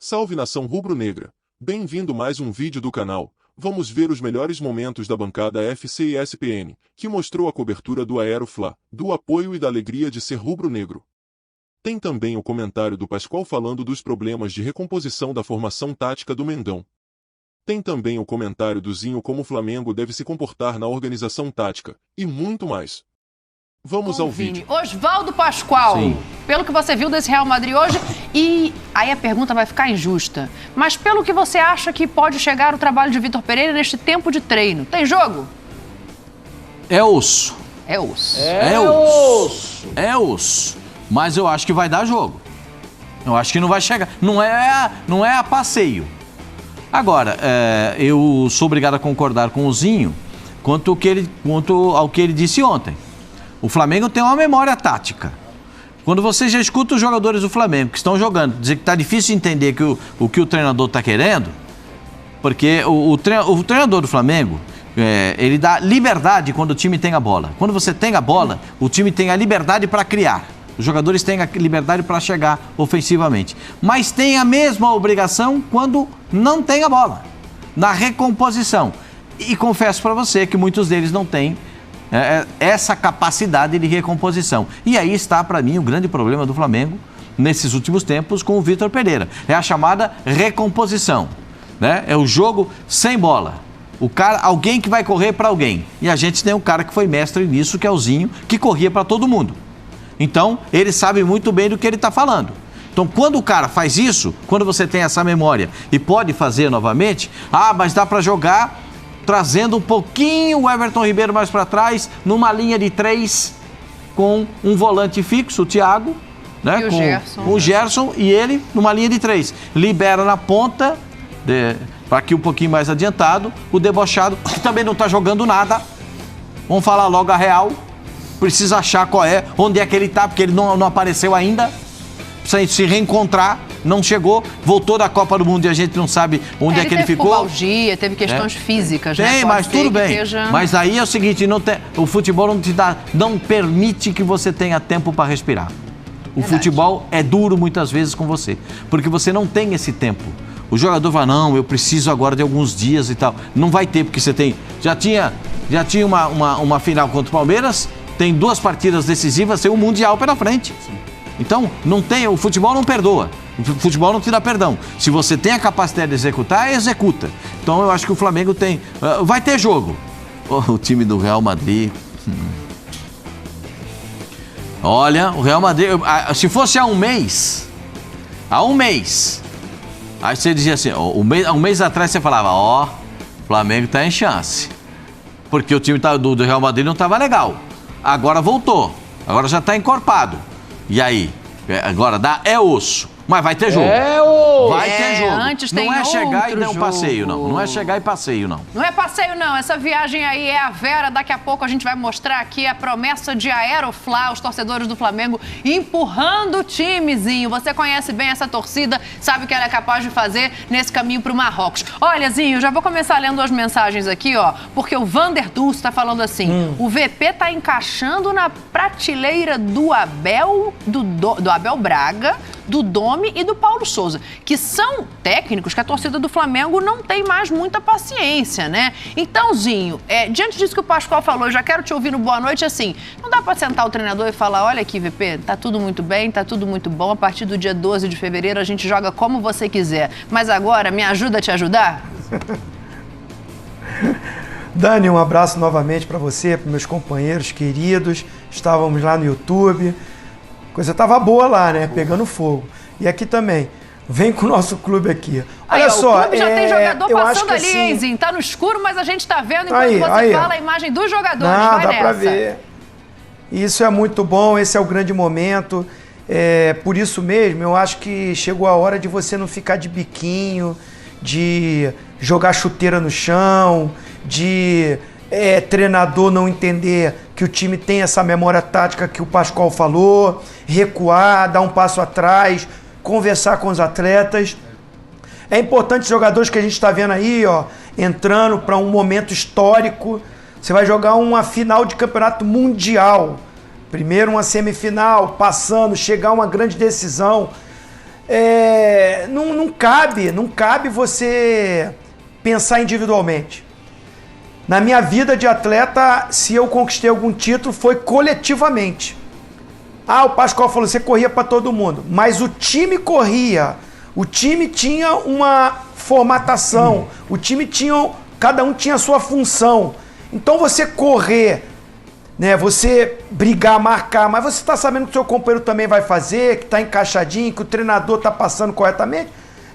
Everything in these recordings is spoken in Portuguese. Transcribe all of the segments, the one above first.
Salve nação rubro-negra! Bem-vindo mais um vídeo do canal. Vamos ver os melhores momentos da bancada FC e ESPN, que mostrou a cobertura do Aerofla, do apoio e da alegria de ser rubro-negro. Tem também o comentário do Pascoal falando dos problemas de recomposição da formação tática do Mengão. Tem também o comentário do Zinho como o Flamengo deve se comportar na organização tática, e muito mais. Vamos ao vídeo. Oswaldo Pascoal, Sim. Pelo que você viu desse Real Madrid hoje, e aí a pergunta vai ficar injusta, mas pelo que você acha que pode chegar o trabalho de Vitor Pereira neste tempo de treino, tem jogo? É osso. É osso. É osso. Mas eu acho que vai dar jogo. Eu acho que não vai chegar. Não é a passeio. Agora, eu sou obrigado a concordar com o Zinho quanto ao que ele disse ontem. O Flamengo tem uma memória tática. Quando você já escuta os jogadores do Flamengo que estão jogando, dizer que está difícil entender o que o treinador está querendo, porque o treinador do Flamengo, ele dá liberdade quando o time tem a bola. Quando você tem a bola, o time tem a liberdade para criar. Os jogadores têm a liberdade para chegar ofensivamente. Mas tem a mesma obrigação quando não tem a bola, na recomposição. E confesso para você que muitos deles não têm essa capacidade de recomposição. E aí está, para mim, o grande problema do Flamengo nesses últimos tempos com o Vitor Pereira. É a chamada recomposição, né? É o jogo sem bola. Alguém que vai correr para alguém. E a gente tem um cara que foi mestre nisso, que é o Zinho, que corria para todo mundo. Então, ele sabe muito bem do que ele está falando. Então, quando o cara faz isso, quando você tem essa memória e pode fazer novamente, mas dá para jogar trazendo um pouquinho o Everton Ribeiro mais para trás, numa linha de 3, com um volante fixo, o Thiago, né? E com o Gerson e ele numa linha de 3. Libera na ponta, para aqui um pouquinho mais adiantado, o debochado, que também não está jogando nada. Vamos falar logo a real. Precisa achar onde é que ele está, porque ele não apareceu ainda. Precisa se reencontrar, não chegou, voltou da Copa do Mundo e a gente não sabe onde é que ele ficou. Teve questões físicas, né? Tem, mas tudo bem. Mas aí é o seguinte, o futebol não permite que você tenha tempo para respirar. O futebol é duro muitas vezes com você, porque você não tem esse tempo. O jogador fala, não, eu preciso agora de alguns dias e tal. Não vai ter, porque você tem... Já tinha uma final contra o Palmeiras, tem 2 partidas decisivas, tem um Mundial pela frente. Sim. Então, o futebol não perdoa, o futebol não te dá perdão. Se você tem a capacidade de executar, executa. Então, eu acho que o Flamengo vai ter jogo. O time do Real Madrid... Olha, o Real Madrid, se fosse há um mês, aí você dizia assim, um mês atrás você falava, o Flamengo tá em chance. Porque o time do Real Madrid não estava legal. Agora voltou, agora já está encorpado. E aí? Agora é osso. Mas vai ter jogo. Vai ter jogo. Antes tem não é chegar e dar um jogo. Passeio, não. Não é chegar e passeio, não. Não é passeio, não. Essa viagem aí é a Vera. Daqui a pouco a gente vai mostrar aqui a promessa de Aerofla, os torcedores do Flamengo empurrando o timezinho. Você conhece bem essa torcida, sabe o que ela é capaz de fazer nesse caminho para o Marrocos. Olha, Zinho, já vou começar lendo as mensagens aqui, porque o Vander Dulce está falando assim, o VP está encaixando na prateleira do Abel, do Abel Braga, do Domi e do Paulo Souza, que são técnicos que a torcida do Flamengo não tem mais muita paciência, né? Então, Zinho, diante disso que o Pascoal falou, eu já quero te ouvir no Boa Noite, assim, não dá pra sentar o treinador e falar, olha aqui, VP, tá tudo muito bem, tá tudo muito bom, a partir do dia 12 de fevereiro a gente joga como você quiser, mas agora me ajuda a te ajudar? Dani, um abraço novamente para você, para meus companheiros queridos, estávamos lá no YouTube, coisa tava boa lá, né? Pegando fogo. E aqui também. Vem com o nosso clube aqui. Olha só, o clube já tem jogador passando ali, assim, hein, Zinho? Tá no escuro, mas a gente tá vendo enquanto você fala a imagem dos jogadores. Não, vai dá nessa. pra ver. Isso é muito bom, esse é o grande momento. Por isso mesmo, eu acho que chegou a hora de você não ficar de biquinho, de jogar chuteira no chão, de treinador não entender que o time tem essa memória tática que o Pascoal falou, recuar, dar um passo atrás, conversar com os atletas. É importante os jogadores que a gente está vendo aí, entrando para um momento histórico. Você vai jogar uma final de campeonato mundial. Primeiro uma semifinal, passando, chegar a uma grande decisão. não cabe você pensar individualmente. Na minha vida de atleta, se eu conquistei algum título, foi coletivamente. O Pascoal falou, você corria para todo mundo, mas o time corria, o time tinha uma formatação, o time cada um tinha a sua função. Então você correr, né, você brigar, marcar, mas você está sabendo que o seu companheiro também vai fazer, que está encaixadinho, que o treinador está passando corretamente.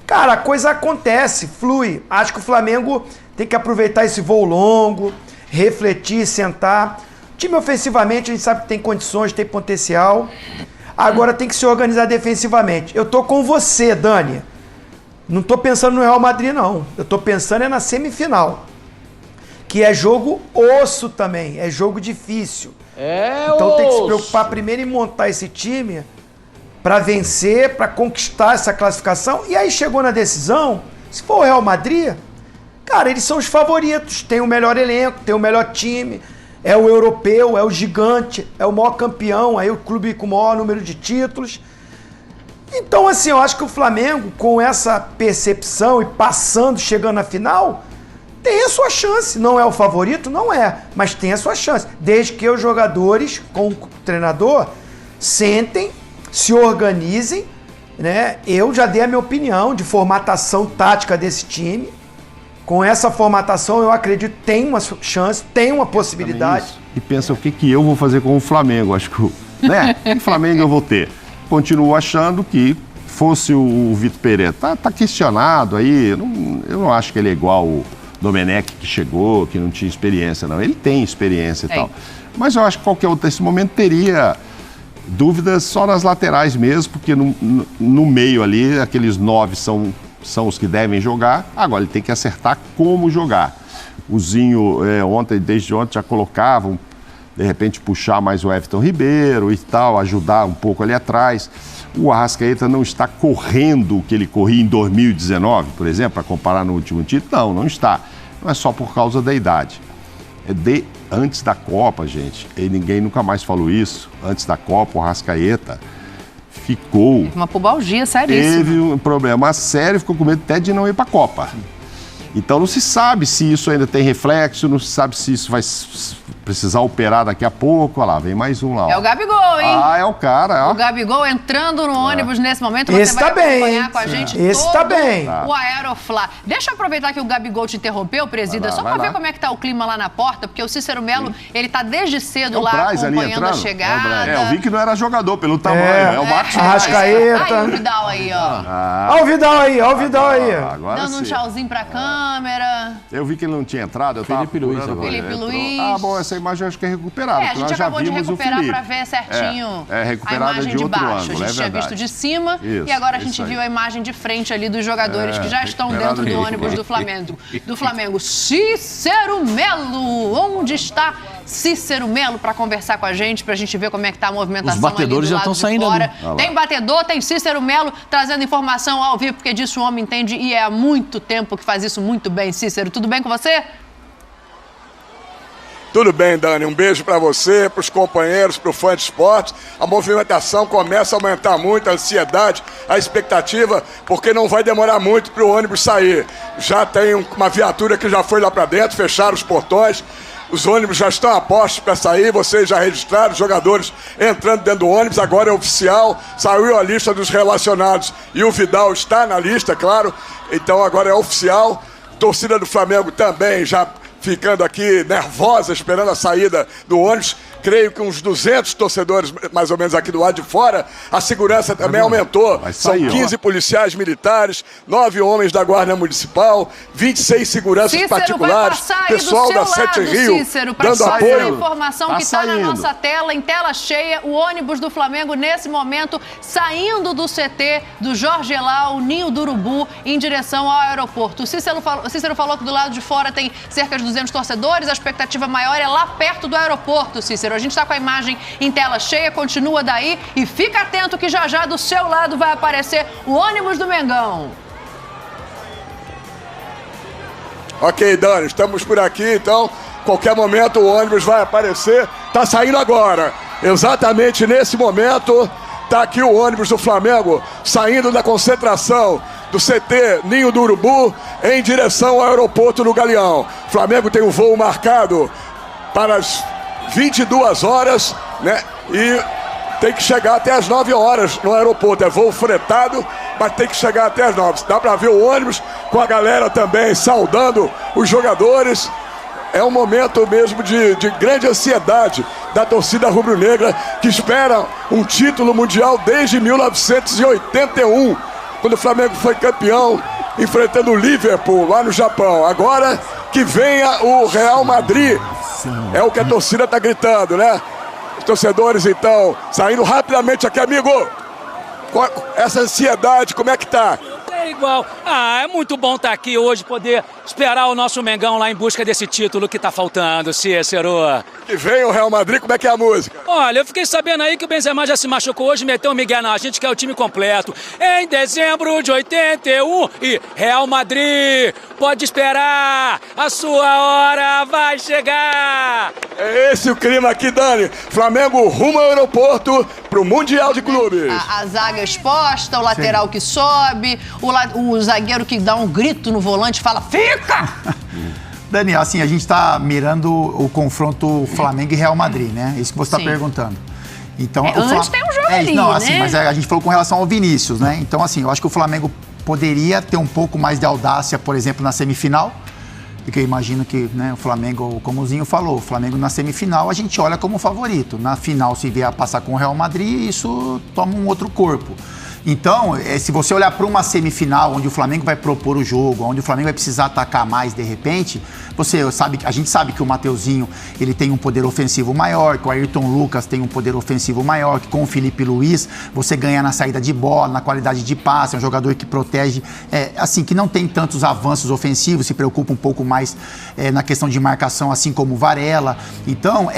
Cara, a coisa acontece, flui. Acho que o Flamengo tem que aproveitar esse voo longo, refletir, sentar. O time ofensivamente a gente sabe que tem condições, tem potencial. Agora tem que se organizar defensivamente. Eu tô com você, Dani. Não tô pensando no Real Madrid, não. Eu tô pensando na semifinal. Que é jogo osso também, é jogo difícil. Então tem que se preocupar primeiro em montar esse time para vencer, para conquistar essa classificação. E aí chegou na decisão, se for o Real Madrid, cara, eles são os favoritos, tem o melhor elenco, tem o melhor time, é o europeu, é o gigante, é o maior campeão, aí o clube com o maior número de títulos. Então, assim, eu acho que o Flamengo, com essa percepção e passando, chegando na final, tem a sua chance. Não é o favorito? Não é, mas tem a sua chance. Desde que os jogadores, com o treinador, sentem, se organizem, né? Eu já dei a minha opinião de formatação tática desse time. Com essa formatação, eu acredito que tem uma chance, tem uma possibilidade. E pensa o que eu vou fazer com o Flamengo. Acho que, né? Que Flamengo eu vou ter? Continuo achando que fosse o Vitor Pereira. Tá questionado aí. Eu não acho que ele é igual o Domenech, que chegou, que não tinha experiência, não. Ele tem experiência e tal. Mas eu acho que qualquer outro nesse momento teria dúvidas só nas laterais mesmo, porque no meio ali, aqueles 9 são os que devem jogar. Agora ele tem que acertar como jogar. O Zinho, desde ontem, já colocavam, de repente puxar mais o Everton Ribeiro e tal, ajudar um pouco ali atrás. O Arrascaeta não está correndo o que ele corria em 2019, por exemplo, para comparar no último título. Não está. Não é só por causa da idade. Antes da Copa, gente, e ninguém nunca mais falou isso, antes da Copa, o Arrascaeta ficou... Teve uma pubalgia seríssima. Teve um problema sério, ficou com medo até de não ir para a Copa. Então não se sabe se isso ainda tem reflexo, não se sabe se isso vai precisar operar daqui a pouco. Olha lá, vem mais um lá. Ó. É o Gabigol, hein? É o cara. Ó. O Gabigol entrando no ônibus nesse momento. Esse você vai acompanhar com a bem. gente Esse tá bem. o Aeroflá. Deixa eu aproveitar que o Gabigol te interrompeu, presida, só para ver como é que tá o clima lá na porta, porque o Cícero Melo, ele tá desde cedo lá acompanhando a chegada. Eu vi que não era jogador pelo tamanho, é o Marcos Arrascaeta. Aí o Vidal aí, ó. Olha o Vidal aí, olha o Vidal aí. Dando um tchauzinho pra câmera. Eu vi que ele não tinha entrado, Felipe Luiz agora. Felipe Luiz. Bom, essa imagem eu acho que é recuperada. A gente acabou de recuperar para ver certinho a imagem de baixo. A gente tinha visto de cima e agora a gente viu a imagem de frente ali dos jogadores que já estão dentro do ônibus do Flamengo. Cícero Melo, onde está Cícero Melo para conversar com a gente ver como é que tá a movimentação. Os batedores já estão saindo fora. Tem batedor, tem Cícero Melo trazendo informação ao vivo, porque disso o homem entende e é há muito tempo que faz isso muito bem. Cícero, tudo bem com você? Tudo bem, Dani. Um beijo para você, para os companheiros, para o fã de esporte. A movimentação começa a aumentar muito, a ansiedade, a expectativa, porque não vai demorar muito para o ônibus sair. Já tem uma viatura que já foi lá para dentro, fecharam os portões. Os ônibus já estão a postos para sair, vocês já registraram, os jogadores entrando dentro do ônibus, agora é oficial, saiu a lista dos relacionados e o Vidal está na lista, claro, então agora é oficial. Torcida do Flamengo também já ficando aqui nervosa, esperando a saída do ônibus. Creio que uns 200 torcedores, mais ou menos, aqui do lado de fora. A segurança também aumentou. São 15 policiais militares, 9 homens da Guarda Municipal, 26 seguranças particulares, pessoal da Sete Rio, dando apoio. A informação que está na nossa tela, em tela cheia, o ônibus do Flamengo, nesse momento, saindo do CT do Jorge Elal, Ninho do Urubu, em direção ao aeroporto. O Cícero falou que do lado de fora tem cerca de 200 torcedores, a expectativa maior é lá perto do aeroporto, Cícero. A gente está com a imagem em tela cheia, continua daí e fica atento que já do seu lado vai aparecer o ônibus do Mengão. Ok, Dani, estamos por aqui, então, qualquer momento o ônibus vai aparecer. Tá saindo agora, exatamente nesse momento, Tá aqui o ônibus do Flamengo saindo da concentração do CT Ninho do Urubu em direção ao aeroporto do Galeão. O Flamengo tem um voo marcado para as 22 horas, né? E tem que chegar até as 9 horas no aeroporto. É voo fretado, mas tem que chegar até as 9. Dá para ver o ônibus com a galera também saudando os jogadores. É um momento mesmo de grande ansiedade da torcida rubro-negra, que espera um título mundial desde 1981, quando o Flamengo foi campeão, enfrentando o Liverpool lá no Japão. Agora que venha o Real Madrid, é o que a torcida está gritando, né? Os torcedores, então, saindo rapidamente aqui, amigo. Essa ansiedade, como é que tá? É igual. É muito bom estar aqui hoje, poder esperar o nosso Mengão lá em busca desse título que tá faltando, Cícero. Que vem o Real Madrid, como é que é a música? Olha, eu fiquei sabendo aí que o Benzema já se machucou hoje, meteu o Miguel na gente, que é o time completo. Em dezembro de 81, e Real Madrid, pode esperar, a sua hora vai chegar. É esse o clima aqui, Dani. Flamengo rumo ao aeroporto pro Mundial de Clubes. A zaga exposta, o lateral que sobe, o zagueiro que dá um grito no volante e fala, fica! Daniel, assim, a gente está mirando o confronto Flamengo e Real Madrid, né? Isso que você está perguntando. Então, antes tem um jogo ali, não, assim, né? Mas a gente falou com relação ao Vinícius, né? Então, assim, eu acho que o Flamengo poderia ter um pouco mais de audácia, por exemplo, na semifinal, porque eu imagino que, né, o Flamengo, como o Zinho falou, o Flamengo na semifinal a gente olha como favorito. Na final, se vier a passar com o Real Madrid, isso toma um outro corpo. Então, se você olhar para uma semifinal onde o Flamengo vai propor o jogo, onde o Flamengo vai precisar atacar mais de repente, a gente sabe que o Mateuzinho ele tem um poder ofensivo maior, que o Ayrton Lucas tem um poder ofensivo maior, que com o Felipe Luiz você ganha na saída de bola, na qualidade de passe, é um jogador que protege, assim, que não tem tantos avanços ofensivos, se preocupa um pouco mais na questão de marcação, assim como o Varela. Então,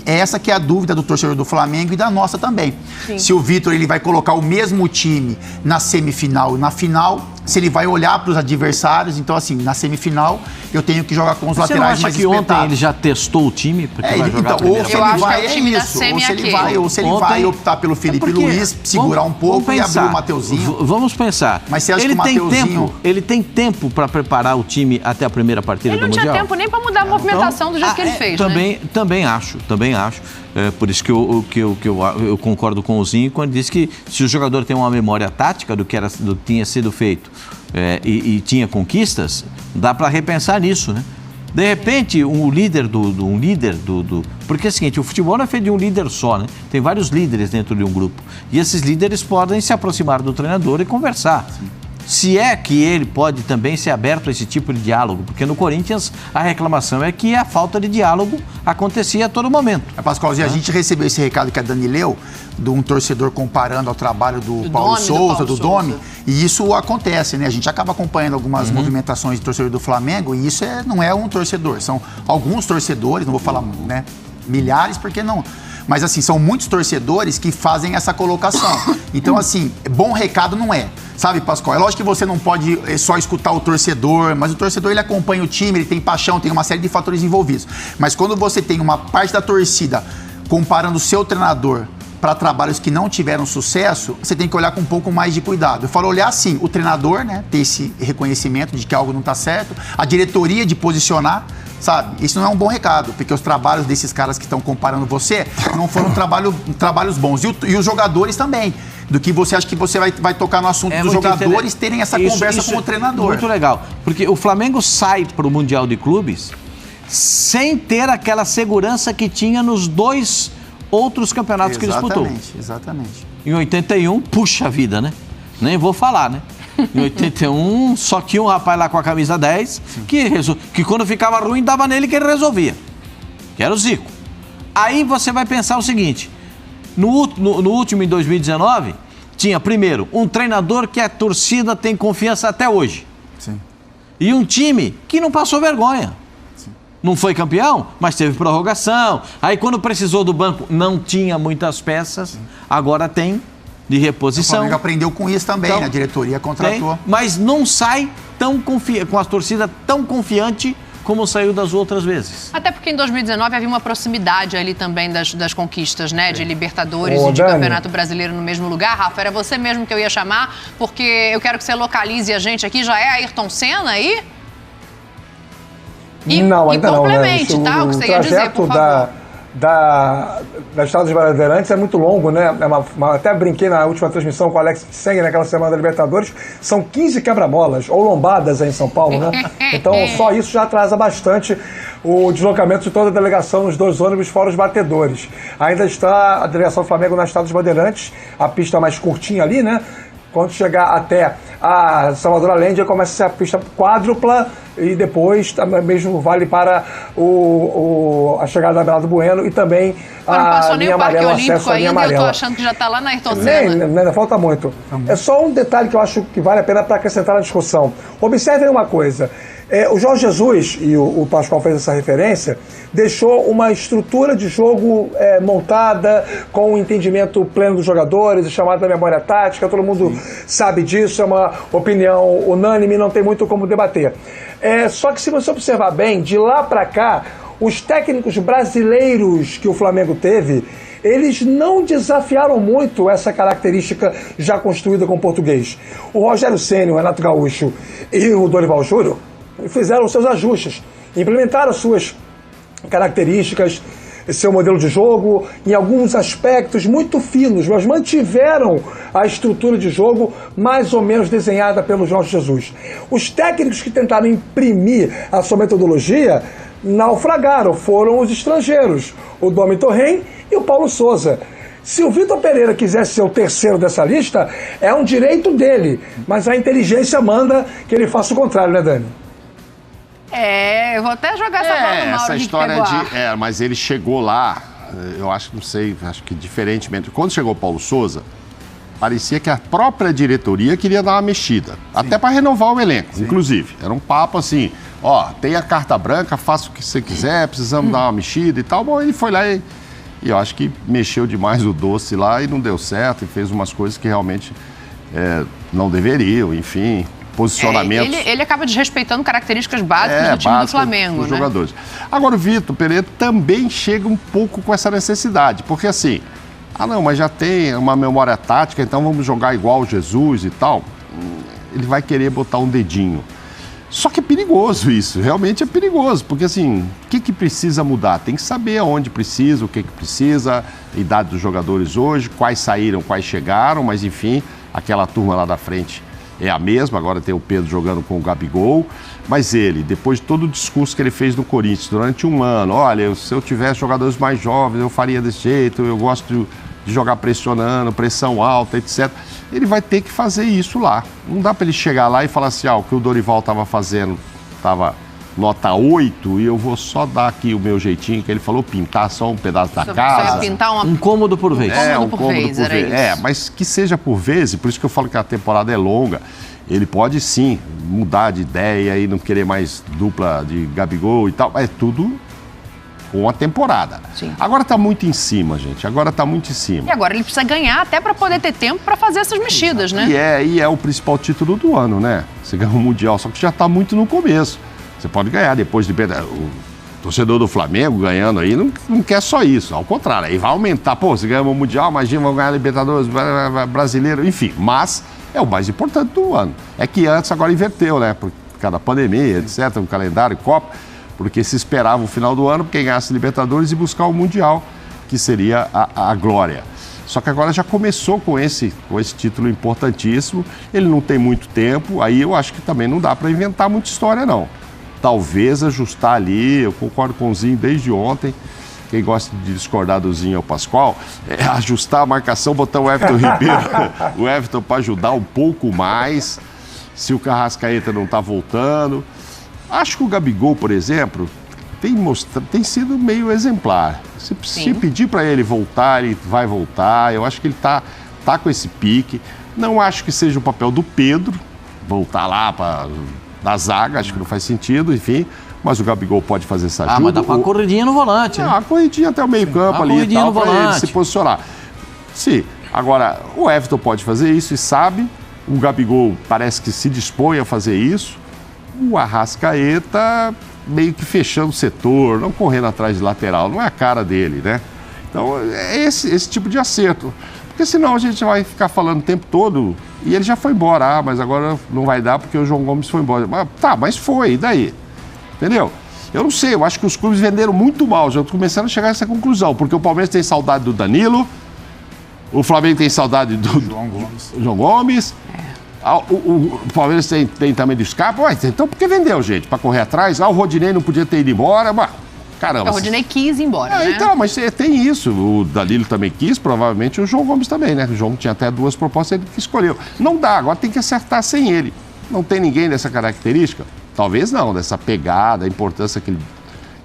essa que é a dúvida do torcedor do Flamengo e da nossa também. Sim. Se o Vitor ele vai colocar o mesmo time na semifinal e na final, se ele vai olhar para os adversários. Então, assim, na semifinal eu tenho que jogar com os laterais mais espetados. Você ontem ele já testou o time? Porque vai jogar então, ou se ele vai, ou se ele vai optar pelo Felipe Luiz, segurar um pouco e abrir o Mateuzinho. Vamos pensar. Mas você acha que o Mateuzinho... Ele tem tempo para preparar o time até a primeira partida do Mundial? Ele não tinha tempo nem para mudar a movimentação do jeito que ele fez, Também acho. Por isso que eu concordo com o Zinho quando disse que se o jogador tem uma memória tática do que tinha sido feito e tinha conquistas, dá para repensar nisso, né? De repente, um líder porque é o seguinte, o futebol não é feito de um líder só, né? Tem vários líderes dentro de um grupo. E esses líderes podem se aproximar do treinador e conversar. Sim. Se é que ele pode também ser aberto a esse tipo de diálogo, porque no Corinthians a reclamação é que a falta de diálogo acontecia a todo momento. Pascoalzinho, a gente recebeu esse recado que a Dani leu, de um torcedor comparando ao trabalho do Paulo Souza, do Domi, e isso acontece, né? A gente acaba acompanhando algumas movimentações de torcedor do Flamengo, e isso não é um torcedor, são alguns torcedores, não vou falar, né, milhares, porque não... Mas, assim, são muitos torcedores que fazem essa colocação. Então, assim, bom recado não é. Sabe, Pascoal? É lógico que você não pode só escutar o torcedor, mas o torcedor, ele acompanha o time, ele tem paixão, tem uma série de fatores envolvidos. Mas quando você tem uma parte da torcida comparando o seu treinador para trabalhos que não tiveram sucesso, você tem que olhar com um pouco mais de cuidado. Eu falo olhar, sim, o treinador, né, ter esse reconhecimento de que algo não está certo, a diretoria de posicionar, sabe? Isso não é um bom recado, porque os trabalhos desses caras que estão comparando você não foram trabalhos bons. E os jogadores também. Do que você acha que você vai tocar no assunto dos jogadores terem essa conversa com o treinador. Muito legal. Porque o Flamengo sai para o Mundial de Clubes sem ter aquela segurança que tinha nos dois outros campeonatos que disputou. Exatamente. Em 81, puxa vida, né? Nem vou falar, né? Em 81, só tinha um rapaz lá com a camisa 10 que quando ficava ruim dava nele que ele resolvia. Que era o Zico. Aí você vai pensar o seguinte, no último, em 2019, tinha primeiro um treinador que a torcida tem confiança até hoje. Sim. E um time que não passou vergonha. Sim. Não foi campeão, mas teve prorrogação. Aí quando precisou do banco não tinha muitas peças, sim, agora tem de reposição. O Flamengo aprendeu com isso também, então, a diretoria contratou. Mas não sai com a torcida tão confiante como saiu das outras vezes. Até porque porque em 2019 havia uma proximidade ali também das conquistas, né? De Libertadores e de Campeonato Brasileiro no mesmo lugar. Rafa, era você mesmo que eu ia chamar, porque eu quero que você localize a gente aqui. Já é Ayrton Senna aí? Não, ainda não, né? Complemente, tá? O que você ia dizer, por favor. Da Estrada dos Bandeirantes é muito longo, né? Até brinquei na última transmissão com o Alex Pisseng naquela semana da Libertadores. São 15 quebra-molas, ou lombadas aí em São Paulo, né? Então só isso já atrasa bastante o deslocamento de toda a delegação nos 2 ônibus fora os batedores. Ainda está a delegação do Flamengo na Estrada dos Bandeirantes, a pista mais curtinha ali, né? Quando chegar até a Salvador Allende, começa a ser a pista quádrupla e depois mesmo vale para a chegada da Bernardo Bueno e também a linha amarela, o acesso à linha amarela. Eu tô achando que já está lá na Ayrton Senna. Ainda falta muito. É só um detalhe que eu acho que vale a pena para acrescentar na discussão. Observem uma coisa. O Jorge Jesus, e o Pascoal fez essa referência, deixou uma estrutura de jogo montada com o entendimento pleno dos jogadores, chamada memória tática, todo mundo sabe disso, é uma opinião unânime, não tem muito como debater. Só que se você observar bem, de lá para cá, os técnicos brasileiros que o Flamengo teve, eles não desafiaram muito essa característica já construída com o português. O Rogério Ceni, o Renato Gaúcho e o Dorival Júnior fizeram seus ajustes, implementaram suas características, seu modelo de jogo, em alguns aspectos muito finos, mas mantiveram a estrutura de jogo mais ou menos desenhada pelo Jorge Jesus. Os técnicos que tentaram imprimir a sua metodologia naufragaram, foram os estrangeiros, o Domi Torren e o Paulo Souza. Se o Vitor Pereira quisesse ser o terceiro dessa lista, é um direito dele, mas a inteligência manda que ele faça o contrário, né, Dani? Eu vou até jogar essa bola no Mauro. Essa história mas ele chegou lá, eu acho que diferentemente. Quando chegou o Paulo Souza, parecia que a própria diretoria queria dar uma mexida. Até para renovar o elenco, inclusive. Era um papo assim, tem a carta branca, faça o que você quiser, precisamos dar uma mexida e tal. Bom, ele foi lá e eu acho que mexeu demais o doce lá e não deu certo, e fez umas coisas que realmente não deveriam, enfim... posicionamentos. Ele acaba desrespeitando características básicas do time do Flamengo, dos jogadores. Agora, o Vitor Pereira também chega um pouco com essa necessidade, porque assim, mas já tem uma memória tática, então vamos jogar igual o Jesus e tal. Ele vai querer botar um dedinho. Só que é perigoso isso, realmente é perigoso, porque assim, o que precisa mudar? Tem que saber aonde precisa, o que precisa, a idade dos jogadores hoje, quais saíram, quais chegaram, mas enfim, aquela turma lá da frente é a mesma, agora tem o Pedro jogando com o Gabigol, mas ele, depois de todo o discurso que ele fez no Corinthians durante um ano, olha, se eu tivesse jogadores mais jovens, eu faria desse jeito, eu gosto de jogar pressionando, pressão alta, etc. Ele vai ter que fazer isso lá. Não dá para ele chegar lá e falar assim, o que o Dorival estava fazendo estava nota 8 e eu vou só dar aqui o meu jeitinho, que ele falou, pintar só um pedaço da casa. Pintar um cômodo por vez. Um cômodo por vez, era isso. Mas que seja por vez, e por isso que eu falo que a temporada é longa. Ele pode sim mudar de ideia e não querer mais dupla de Gabigol e tal, é tudo com a temporada. Sim. Agora tá muito em cima, gente, agora tá muito em cima. E agora ele precisa ganhar até para poder ter tempo para fazer essas mexidas, né? E é o principal título do ano, né? Você ganha o Mundial, só que já tá muito no começo. Você pode ganhar depois de... O torcedor do Flamengo ganhando aí não quer só isso, ao contrário, aí vai aumentar. Pô, se ganhar o Mundial, imagina, vão ganhar a Libertadores, brasileiro, enfim. Mas é o mais importante do ano. É que antes agora inverteu, né? Por causa da pandemia, etc., o calendário, Copa, porque se esperava o final do ano, quem ganhasse Libertadores e buscar o Mundial, que seria a glória. Só que agora já começou com esse título importantíssimo, ele não tem muito tempo, aí eu acho que também não dá para inventar muita história, não. Talvez ajustar ali, eu concordo com o Zinho desde ontem, quem gosta de discordar do Zinho é o Pascoal, ajustar a marcação, botar o Everton Ribeiro, o Everton para ajudar um pouco mais, se o Arrascaeta não está voltando. Acho que o Gabigol, por exemplo, tem sido meio exemplar. Se pedir para ele voltar, ele vai voltar, eu acho que ele tá com esse pique. Não acho que seja o papel do Pedro, voltar lá da zaga, acho que não faz sentido, enfim. Mas o Gabigol pode fazer essa ajuda. Mas dá pra uma corridinha no volante, né? Uma corridinha até o meio campo ali e tal, pra ele se posicionar. Sim, agora, o Everton pode fazer isso e sabe. O Gabigol parece que se dispõe a fazer isso. O Arrascaeta meio que fechando o setor, não correndo atrás de lateral, não é a cara dele, né? Então, é esse tipo de acerto. Porque senão a gente vai ficar falando o tempo todo e ele já foi embora. Mas agora não vai dar porque o João Gomes foi embora. Mas foi, e daí? Entendeu? Eu não sei, eu acho que os clubes venderam muito mal. Já estou começando a chegar a essa conclusão. Porque o Palmeiras tem saudade do Danilo, o Flamengo tem saudade do João Gomes. O Palmeiras tem também do Scarpa. Então por que vendeu, gente? Para correr atrás? O Rodinei não podia ter ido embora. Caramba. O Rodinei quis ir embora, né? Então, mas tem isso. O Danilo também quis, provavelmente o João Gomes também, né? O João tinha até 2 propostas, ele que escolheu. Não dá, agora tem que acertar sem ele. Não tem ninguém dessa característica? Talvez não, dessa pegada, a importância que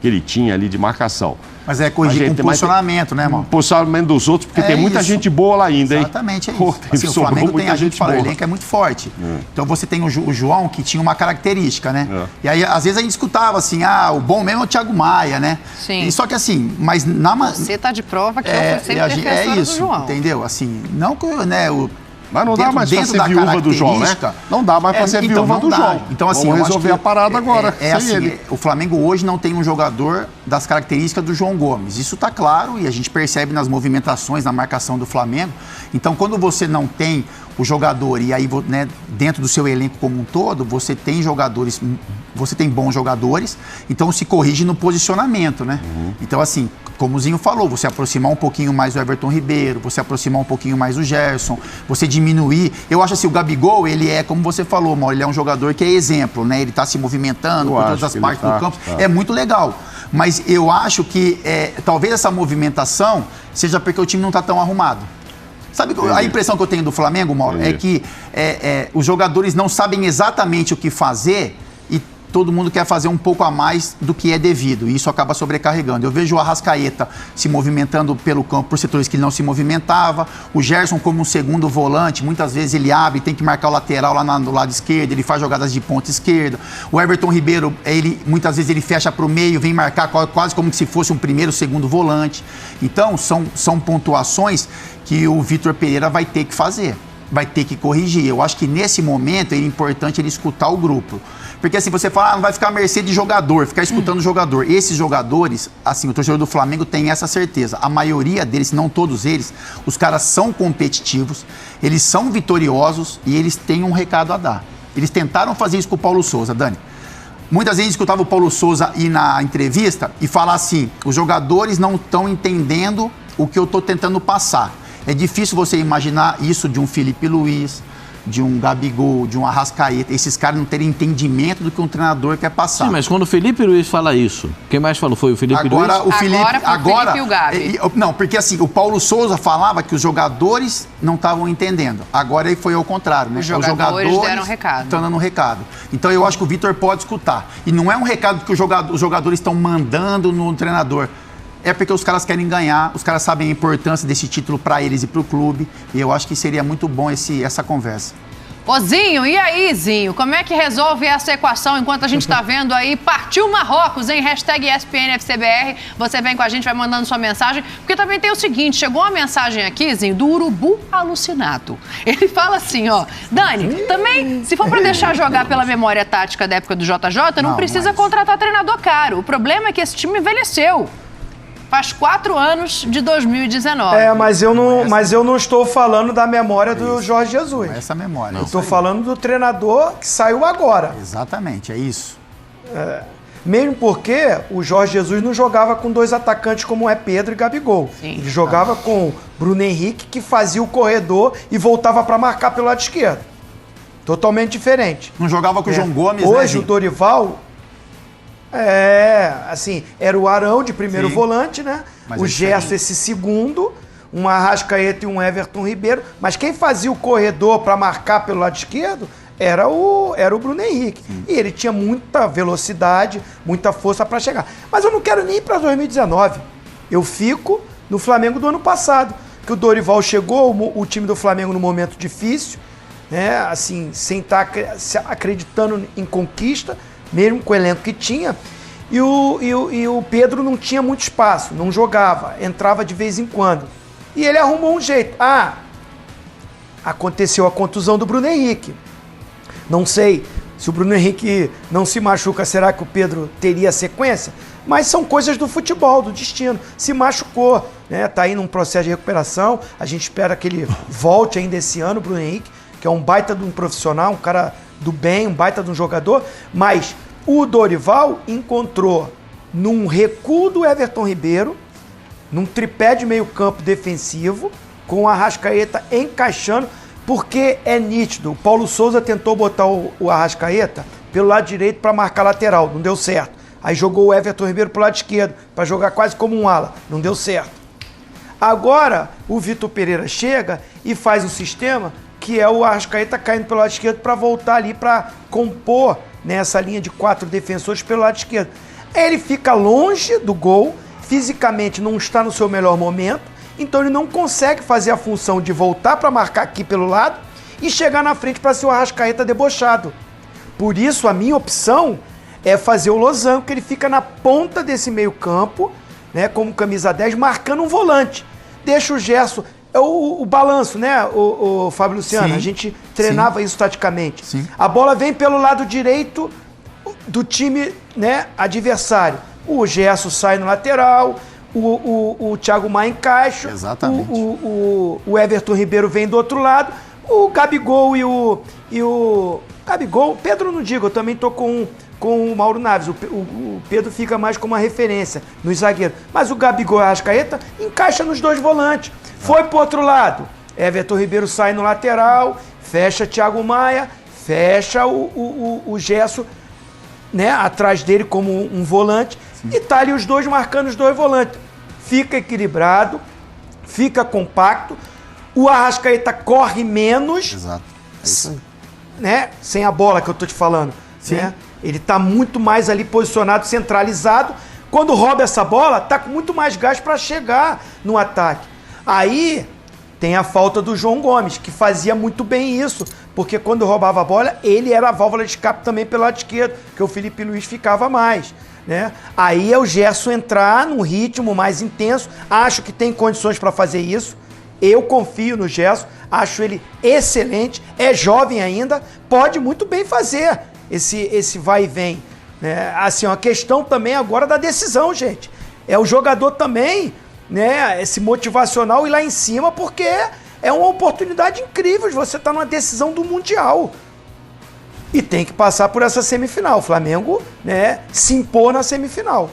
ele tinha ali de marcação. Mas é corrigir com posicionamento, né, irmão? Posicionamento dos outros, porque tem muita gente boa lá ainda, hein? Exatamente, é isso. Assim, o Flamengo tem, a gente fala, o elenco é muito forte. Então você tem o João, que tinha uma característica, né? E aí, às vezes, a gente escutava assim, o bom mesmo é o Thiago Maia, né? Sim. E só que assim, mas Você tá de prova que eu fui sempre defensora do João. Entendeu? Assim, não que, né, mas não dá mais pra ser viúva do João, né? Não dá mais pra ser viúva do João. Então, assim, vamos resolver a parada agora, sem ele. O Flamengo hoje não tem um jogador das características do João Gomes. Isso tá claro e a gente percebe nas movimentações, na marcação do Flamengo. Então, quando você não tem o jogador e aí, né, dentro do seu elenco como um todo, você tem jogadores, você tem bons jogadores, então se corrige no posicionamento, né? Então, assim, como o Zinho falou, você aproximar um pouquinho mais o Everton Ribeiro, você aproximar um pouquinho mais o Gerson, você diminuir. Eu acho assim, o Gabigol, ele é, como você falou, Mauro, ele é um jogador que é exemplo, né? Ele tá se movimentando por todas as partes do campo. É muito legal. Mas eu acho que talvez essa movimentação seja porque o time não tá tão arrumado. Sabe a impressão que eu tenho do Flamengo, Mauro, é que os jogadores não sabem exatamente o que fazer e todo mundo quer fazer um pouco a mais do que é devido, e isso acaba sobrecarregando. Eu vejo o Arrascaeta se movimentando pelo campo por setores que ele não se movimentava, o Gerson como um segundo volante, muitas vezes ele abre, tem que marcar o lateral lá no lado esquerdo, ele faz jogadas de ponta esquerda. O Everton Ribeiro, muitas vezes ele fecha para o meio, vem marcar quase como se fosse um primeiro, segundo volante. Então, são pontuações que o Vitor Pereira vai ter que fazer, vai ter que corrigir. Eu acho que nesse momento é importante ele escutar o grupo. Porque assim, você fala, não vai ficar à mercê de jogador, ficar escutando o jogador. Esses jogadores, assim, o torcedor do Flamengo tem essa certeza. A maioria deles, se não todos eles, os caras são competitivos, eles são vitoriosos e eles têm um recado a dar. Eles tentaram fazer isso com o Paulo Souza, Dani. Muitas vezes a gente escutava o Paulo Souza ir na entrevista e falar assim, os jogadores não estão entendendo o que eu estou tentando passar. É difícil você imaginar isso de um Felipe Luiz, de um Gabigol, de um Arrascaeta, esses caras não terem entendimento do que um treinador quer passar. Sim, mas quando o Felipe Luiz fala isso, quem mais falou? Foi o Felipe Luiz? O Felipe e o Gabi. Não, porque assim, o Paulo Souza falava que os jogadores não estavam entendendo. Agora aí foi ao contrário, né? Os jogadores deram recado. Estão dando um recado. Então eu acho que o Vitor pode escutar. E não é um recado que os jogadores estão mandando no treinador. É porque os caras querem ganhar, os caras sabem a importância desse título para eles e para o clube. E eu acho que seria muito bom essa conversa. Ô Zinho, e aí, Zinho? Como é que resolve essa equação enquanto a gente tá vendo aí? Partiu Marrocos, hein? Hashtag ESPNFCBR. Você vem com a gente, vai mandando sua mensagem. Porque também tem o seguinte, chegou uma mensagem aqui, Zinho, do Urubu Alucinado. Ele fala assim, ó, Dani, também, se for pra deixar jogar pela memória tática da época do JJ, não precisa contratar treinador caro. O problema é que esse time envelheceu. Faz 4 anos de 2019. Mas eu não estou falando da memória do Jorge Jesus. Não é essa memória. Eu estou falando do treinador que saiu agora. Exatamente, é isso. Mesmo porque o Jorge Jesus não jogava com 2 atacantes como é Pedro e Gabigol. Sim. Ele jogava com Bruno Henrique, que fazia o corredor e voltava para marcar pelo lado esquerdo. Totalmente diferente. Não jogava com o João Gomes, Hoje o Dorival... assim, era o Arão de primeiro volante, né? Mas o Gerson esse segundo, um Arrascaeta e um Everton Ribeiro. Mas quem fazia o corredor para marcar pelo lado esquerdo era o Bruno Henrique. E ele tinha muita velocidade, muita força para chegar. Mas eu não quero nem ir para 2019. Eu fico no Flamengo do ano passado, que o Dorival chegou, o time do Flamengo no momento difícil, né? Assim, sem estar acreditando em conquista, mesmo com o elenco que tinha, e o Pedro não tinha muito espaço, não jogava, entrava de vez em quando. E ele arrumou um jeito. Aconteceu a contusão do Bruno Henrique. Não sei Se o Bruno Henrique não se machuca, será que o Pedro teria sequência? Mas são coisas do futebol, do destino. Se machucou, né? Tá aí num processo de recuperação. A gente espera que ele volte ainda esse ano, o Bruno Henrique, que é um baita de um profissional, um cara do bem, um baita de um jogador. Mas o Dorival encontrou num recuo do Everton Ribeiro, num tripé de meio campo defensivo, com o Arrascaeta encaixando, porque é nítido. O Paulo Souza tentou botar o Arrascaeta pelo lado direito para marcar lateral, não deu certo. Aí jogou o Everton Ribeiro pro lado esquerdo, para jogar quase como um ala, não deu certo. Agora, o Vitor Pereira chega e faz um sistema que é o Arrascaeta caindo pelo lado esquerdo para voltar ali para compor nessa linha de 4 defensores pelo lado esquerdo. Ele fica longe do gol, fisicamente não está no seu melhor momento, então ele não consegue fazer a função de voltar para marcar aqui pelo lado e chegar na frente para ser o Arrascaeta debochado. Por isso, a minha opção é fazer o losango, que ele fica na ponta desse meio campo, né, como camisa 10, marcando um volante. Deixa o Gerson, o balanço, né, o Fábio Luciano? Sim, a gente treinava isso taticamente. Sim. A bola vem pelo lado direito do time, né, adversário. O Gerson sai no lateral, o Thiago Maia encaixa, o Everton Ribeiro vem do outro lado, o Gabigol e o Gabigol, Pedro não digo, eu também tô com o Mauro Naves, o Pedro fica mais como uma referência nos zagueiros, mas o Gabigol e a Arrascaeta encaixa nos dois volantes, foi pro outro lado, Everton Ribeiro sai no lateral, fecha Thiago Maia, fecha o Gerson, né, atrás dele como um volante. Sim. E tá ali os dois marcando os dois volantes. Fica equilibrado, fica compacto, o Arrascaeta corre menos. Exato. É isso aí. Né, sem a bola que eu tô te falando. Sim. Né? Ele tá muito mais ali posicionado, centralizado. Quando rouba essa bola, tá com muito mais gás para chegar no ataque. Aí tem a falta do João Gomes, que fazia muito bem isso, porque quando roubava a bola, ele era a válvula de escape também pelo lado esquerdo, que o Felipe Luiz ficava mais, né? Aí é o Gerson entrar num ritmo mais intenso, acho que tem condições para fazer isso, eu confio no Gerson, acho ele excelente, é jovem ainda, pode muito bem fazer esse vai e vem, né? Assim, uma questão também agora da decisão, gente, é o jogador também, né, esse motivacional ir lá em cima, porque é uma oportunidade incrível de você estar numa decisão do Mundial. E tem que passar por essa semifinal. O Flamengo, né, se impor na semifinal.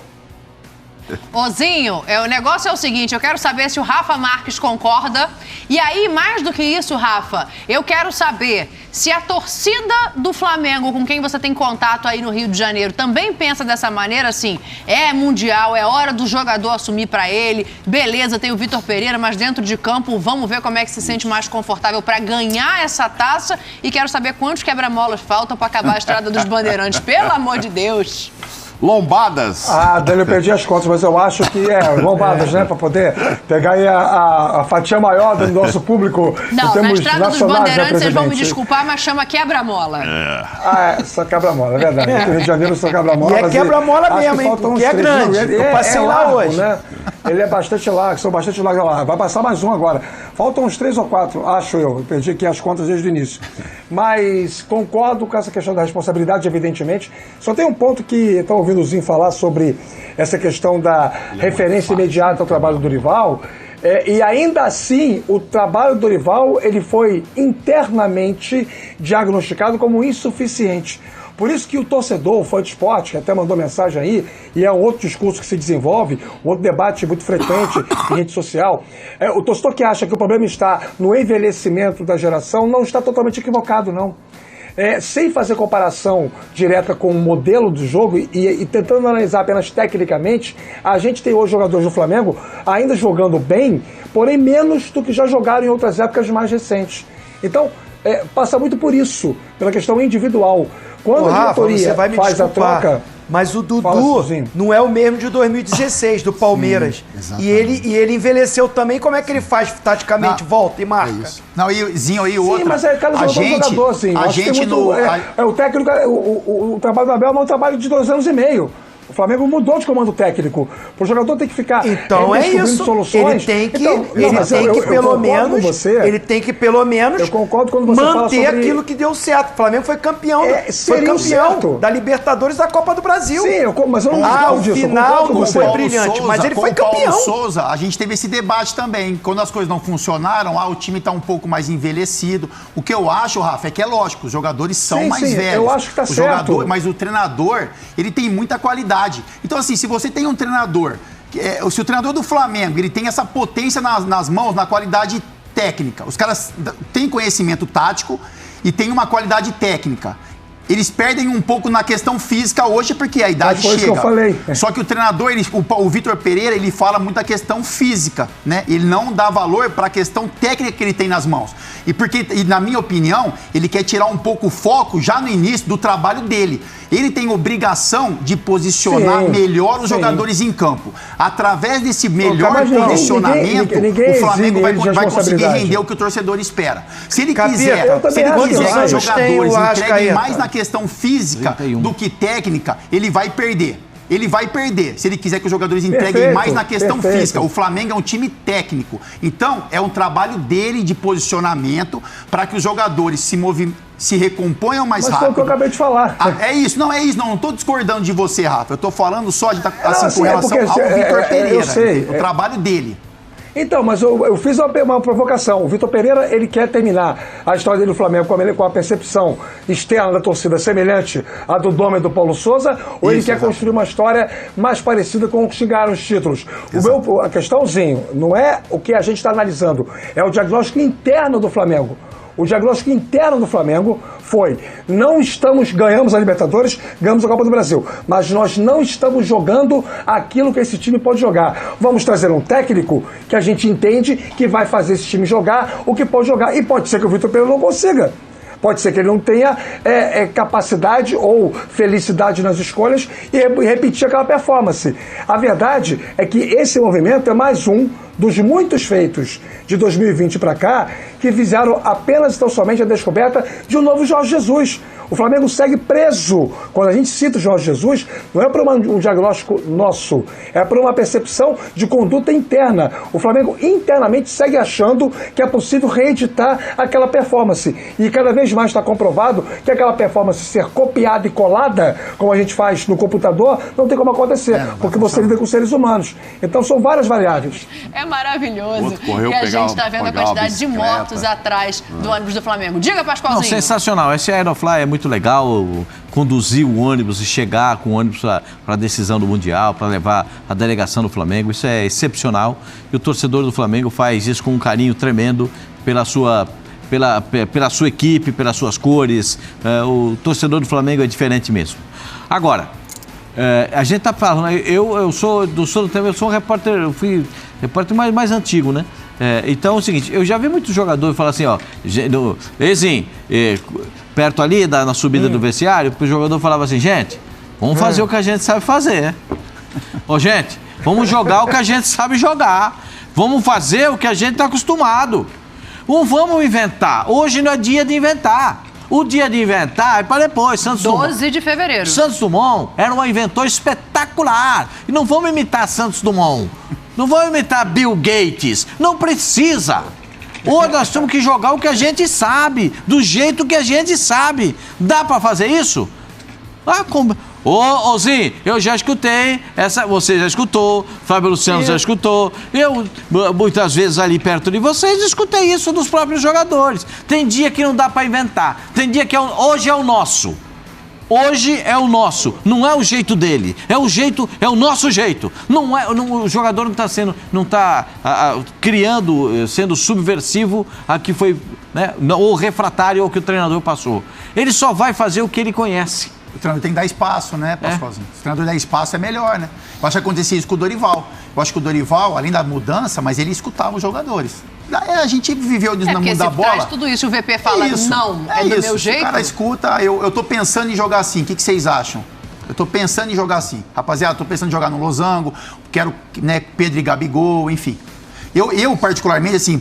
Ozinho, o negócio é o seguinte, eu quero saber se o Rafa Marques concorda. E aí, mais do que isso, Rafa, eu quero saber se a torcida do Flamengo, com quem você tem contato aí no Rio de Janeiro, também pensa dessa maneira, assim, é mundial, é hora do jogador assumir pra ele, beleza, tem o Vitor Pereira, mas dentro de campo, vamos ver como é que se sente mais confortável pra ganhar essa taça. E quero saber quantos quebra-molas faltam pra acabar a Estrada dos Bandeirantes, pelo amor de Deus. Lombadas. Dele eu perdi as contas, mas eu acho que lombadas, né? Para poder pegar aí a fatia maior do nosso público. Não, na Estrada dos Bandeirantes, vocês vão me desculpar, mas chama quebra-mola. Só quebra-mola, é verdade. No Rio de Janeiro só quebra-mola. E é quebra-mola mesmo, hein? Porque é grande. Eu passei lá hoje. Né? Ele é bastante largo, são bastante largos lá. Vai passar mais um agora. Faltam uns 3 ou 4, acho eu. Eu perdi aqui as contas desde o início. Mas concordo com essa questão da responsabilidade, evidentemente. Só tem um ponto que estão ouvindo o Zinho falar sobre essa questão da referência imediata ao trabalho do Dorival. E ainda assim, o trabalho do Dorival ele foi internamente diagnosticado como insuficiente. Por isso que o torcedor, o fã de esporte, que até mandou mensagem aí, e é um outro discurso que se desenvolve, um outro debate muito frequente em rede social, o torcedor que acha que o problema está no envelhecimento da geração não está totalmente equivocado, não. Sem fazer comparação direta com o modelo do jogo e tentando analisar apenas tecnicamente, a gente tem hoje jogadores do Flamengo ainda jogando bem, porém menos do que já jogaram em outras épocas mais recentes. Então, passa muito por isso, pela questão individual. Quando a diretoria faz a troca... Mas o Dudu não é o mesmo de 2016, do Palmeiras. Sim, e ele envelheceu também. Como é que ele faz taticamente? Volta e marca. Não, Zinho, aí outra. Sim, mas cada jogador, assim. O técnico, o trabalho do Abel é um trabalho de 2 anos e meio. O Flamengo mudou de comando técnico. O jogador tem que ficar então é isso. Soluções. Ele tem que pelo menos eu concordo quando você manter fala sobre... aquilo que deu certo. O Flamengo foi campeão, da Libertadores da Copa do Brasil. Sim, mas eu não discordo disso. O final não foi brilhante, mas ele foi campeão. Paulo Souza, a gente teve esse debate também. Quando as coisas não funcionaram, o time está um pouco mais envelhecido. O que eu acho, Rafa, é que é lógico, os jogadores são mais velhos. Eu acho que tá certo. Mas o treinador, ele tem muita qualidade. Então, assim, se você tem um treinador, se o treinador do Flamengo, ele tem essa potência nas mãos, na qualidade técnica, os caras têm conhecimento tático e têm uma qualidade técnica. Eles perdem um pouco na questão física hoje porque a idade chega. Isso que eu falei. Só que o treinador, o Vitor Pereira, ele fala muito da questão física, né? Ele não dá valor para a questão técnica que ele tem nas mãos. E na minha opinião, ele quer tirar um pouco o foco já no início do trabalho dele. Ele tem obrigação de posicionar melhor os jogadores em campo. Através desse melhor posicionamento, o Flamengo vai conseguir render o que o torcedor espera. Se ele quiser que os jogadores entreguem mais na questão física do que técnica, ele vai perder. Ele vai perder se ele quiser que os jogadores entreguem mais na questão física. O Flamengo é um time técnico. Então, é um trabalho dele de posicionamento para que os jogadores se recomponham mais rápido. Mas foi o que eu acabei de falar. É isso. Não estou discordando de você, Rafa. Eu estou falando só com relação ao Vitor Pereira. O trabalho dele. Então, mas eu fiz uma provocação. O Vitor Pereira, ele quer terminar a história dele do Flamengo com a percepção externa da torcida semelhante à do Dome e do Paulo Souza, ou ele quer construir uma história mais parecida com o que chegaram os títulos? A questãozinho não é o que a gente está analisando, é o diagnóstico interno do Flamengo. O diagnóstico interno do Flamengo foi: ganhamos a Libertadores, ganhamos a Copa do Brasil, mas nós não estamos jogando aquilo que esse time pode jogar. Vamos trazer um técnico que a gente entende que vai fazer esse time jogar o que pode jogar. E pode ser que o Vitor Pereira não consiga. Pode ser que ele não tenha capacidade ou felicidade nas escolhas e repetir aquela performance. A verdade é que esse movimento é mais um dos muitos feitos de 2020 para cá que visaram apenas e tão somente a descoberta de um novo Jorge Jesus. O Flamengo segue preso. Quando a gente cita o Jorge Jesus, não é por um diagnóstico nosso, é por uma percepção de conduta interna. O Flamengo internamente segue achando que é possível reeditar aquela performance. E cada vez mais está comprovado que aquela performance ser copiada e colada, como a gente faz no computador, não tem como acontecer, porque você lida com seres humanos. Então são várias variáveis. É maravilhoso. E a gente está vendo a quantidade de mortos atrás do ônibus do Flamengo. Diga, Pascoalzinho. Não, sensacional. Esse Aerofly é muito legal. Conduzir o ônibus e chegar com o ônibus para a decisão do Mundial, para levar a delegação do Flamengo. Isso é excepcional. E o torcedor do Flamengo faz isso com um carinho tremendo pela sua equipe, pelas suas cores. O torcedor do Flamengo é diferente mesmo. Agora, a gente está falando, eu sou do tempo, eu sou um repórter, eu fui repórter mais antigo, né? Então é o seguinte, eu já vi muitos jogadores falar assim, ó, perto ali, na subida do vestiário, o jogador falava assim: gente, vamos fazer o que a gente sabe fazer. Ô, gente, vamos jogar o que a gente sabe jogar. Vamos fazer o que a gente está acostumado. Não vamos inventar. Hoje não é dia de inventar. O dia de inventar é para depois. 12 de fevereiro. Santos Dumont era um inventor espetacular. E não vamos imitar Santos Dumont. Não vamos imitar Bill Gates. Não precisa. Hoje nós temos que jogar o que a gente sabe, do jeito que a gente sabe. Dá para fazer isso? Ô, Zinho, eu já escutei, você já escutou, Fábio Luciano já escutou, eu, muitas vezes ali perto de vocês, escutei isso dos próprios jogadores. Tem dia que não dá para inventar, tem dia que hoje é o nosso. Hoje é o nosso, não é o jeito dele, é o nosso jeito. O jogador não está criando, sendo subversivo a que foi, né, ou refratário ao que o treinador passou. Ele só vai fazer o que ele conhece. O treinador tem que dar espaço, né, Pascoalzinho? Se o treinador der espaço é melhor, né? Eu acho que acontecia isso com o Dorival. Eu acho que o Dorival, além da mudança, mas ele escutava os jogadores. A gente viveu disso no mundo da bola. Traz tudo isso, o VP fala, não, é do meu jeito. O cara escuta, eu tô pensando em jogar assim, o que vocês acham? Eu tô pensando em jogar assim. Rapaziada, tô pensando em jogar no Losango, quero, né, Pedro e Gabigol, enfim. Eu particularmente, assim,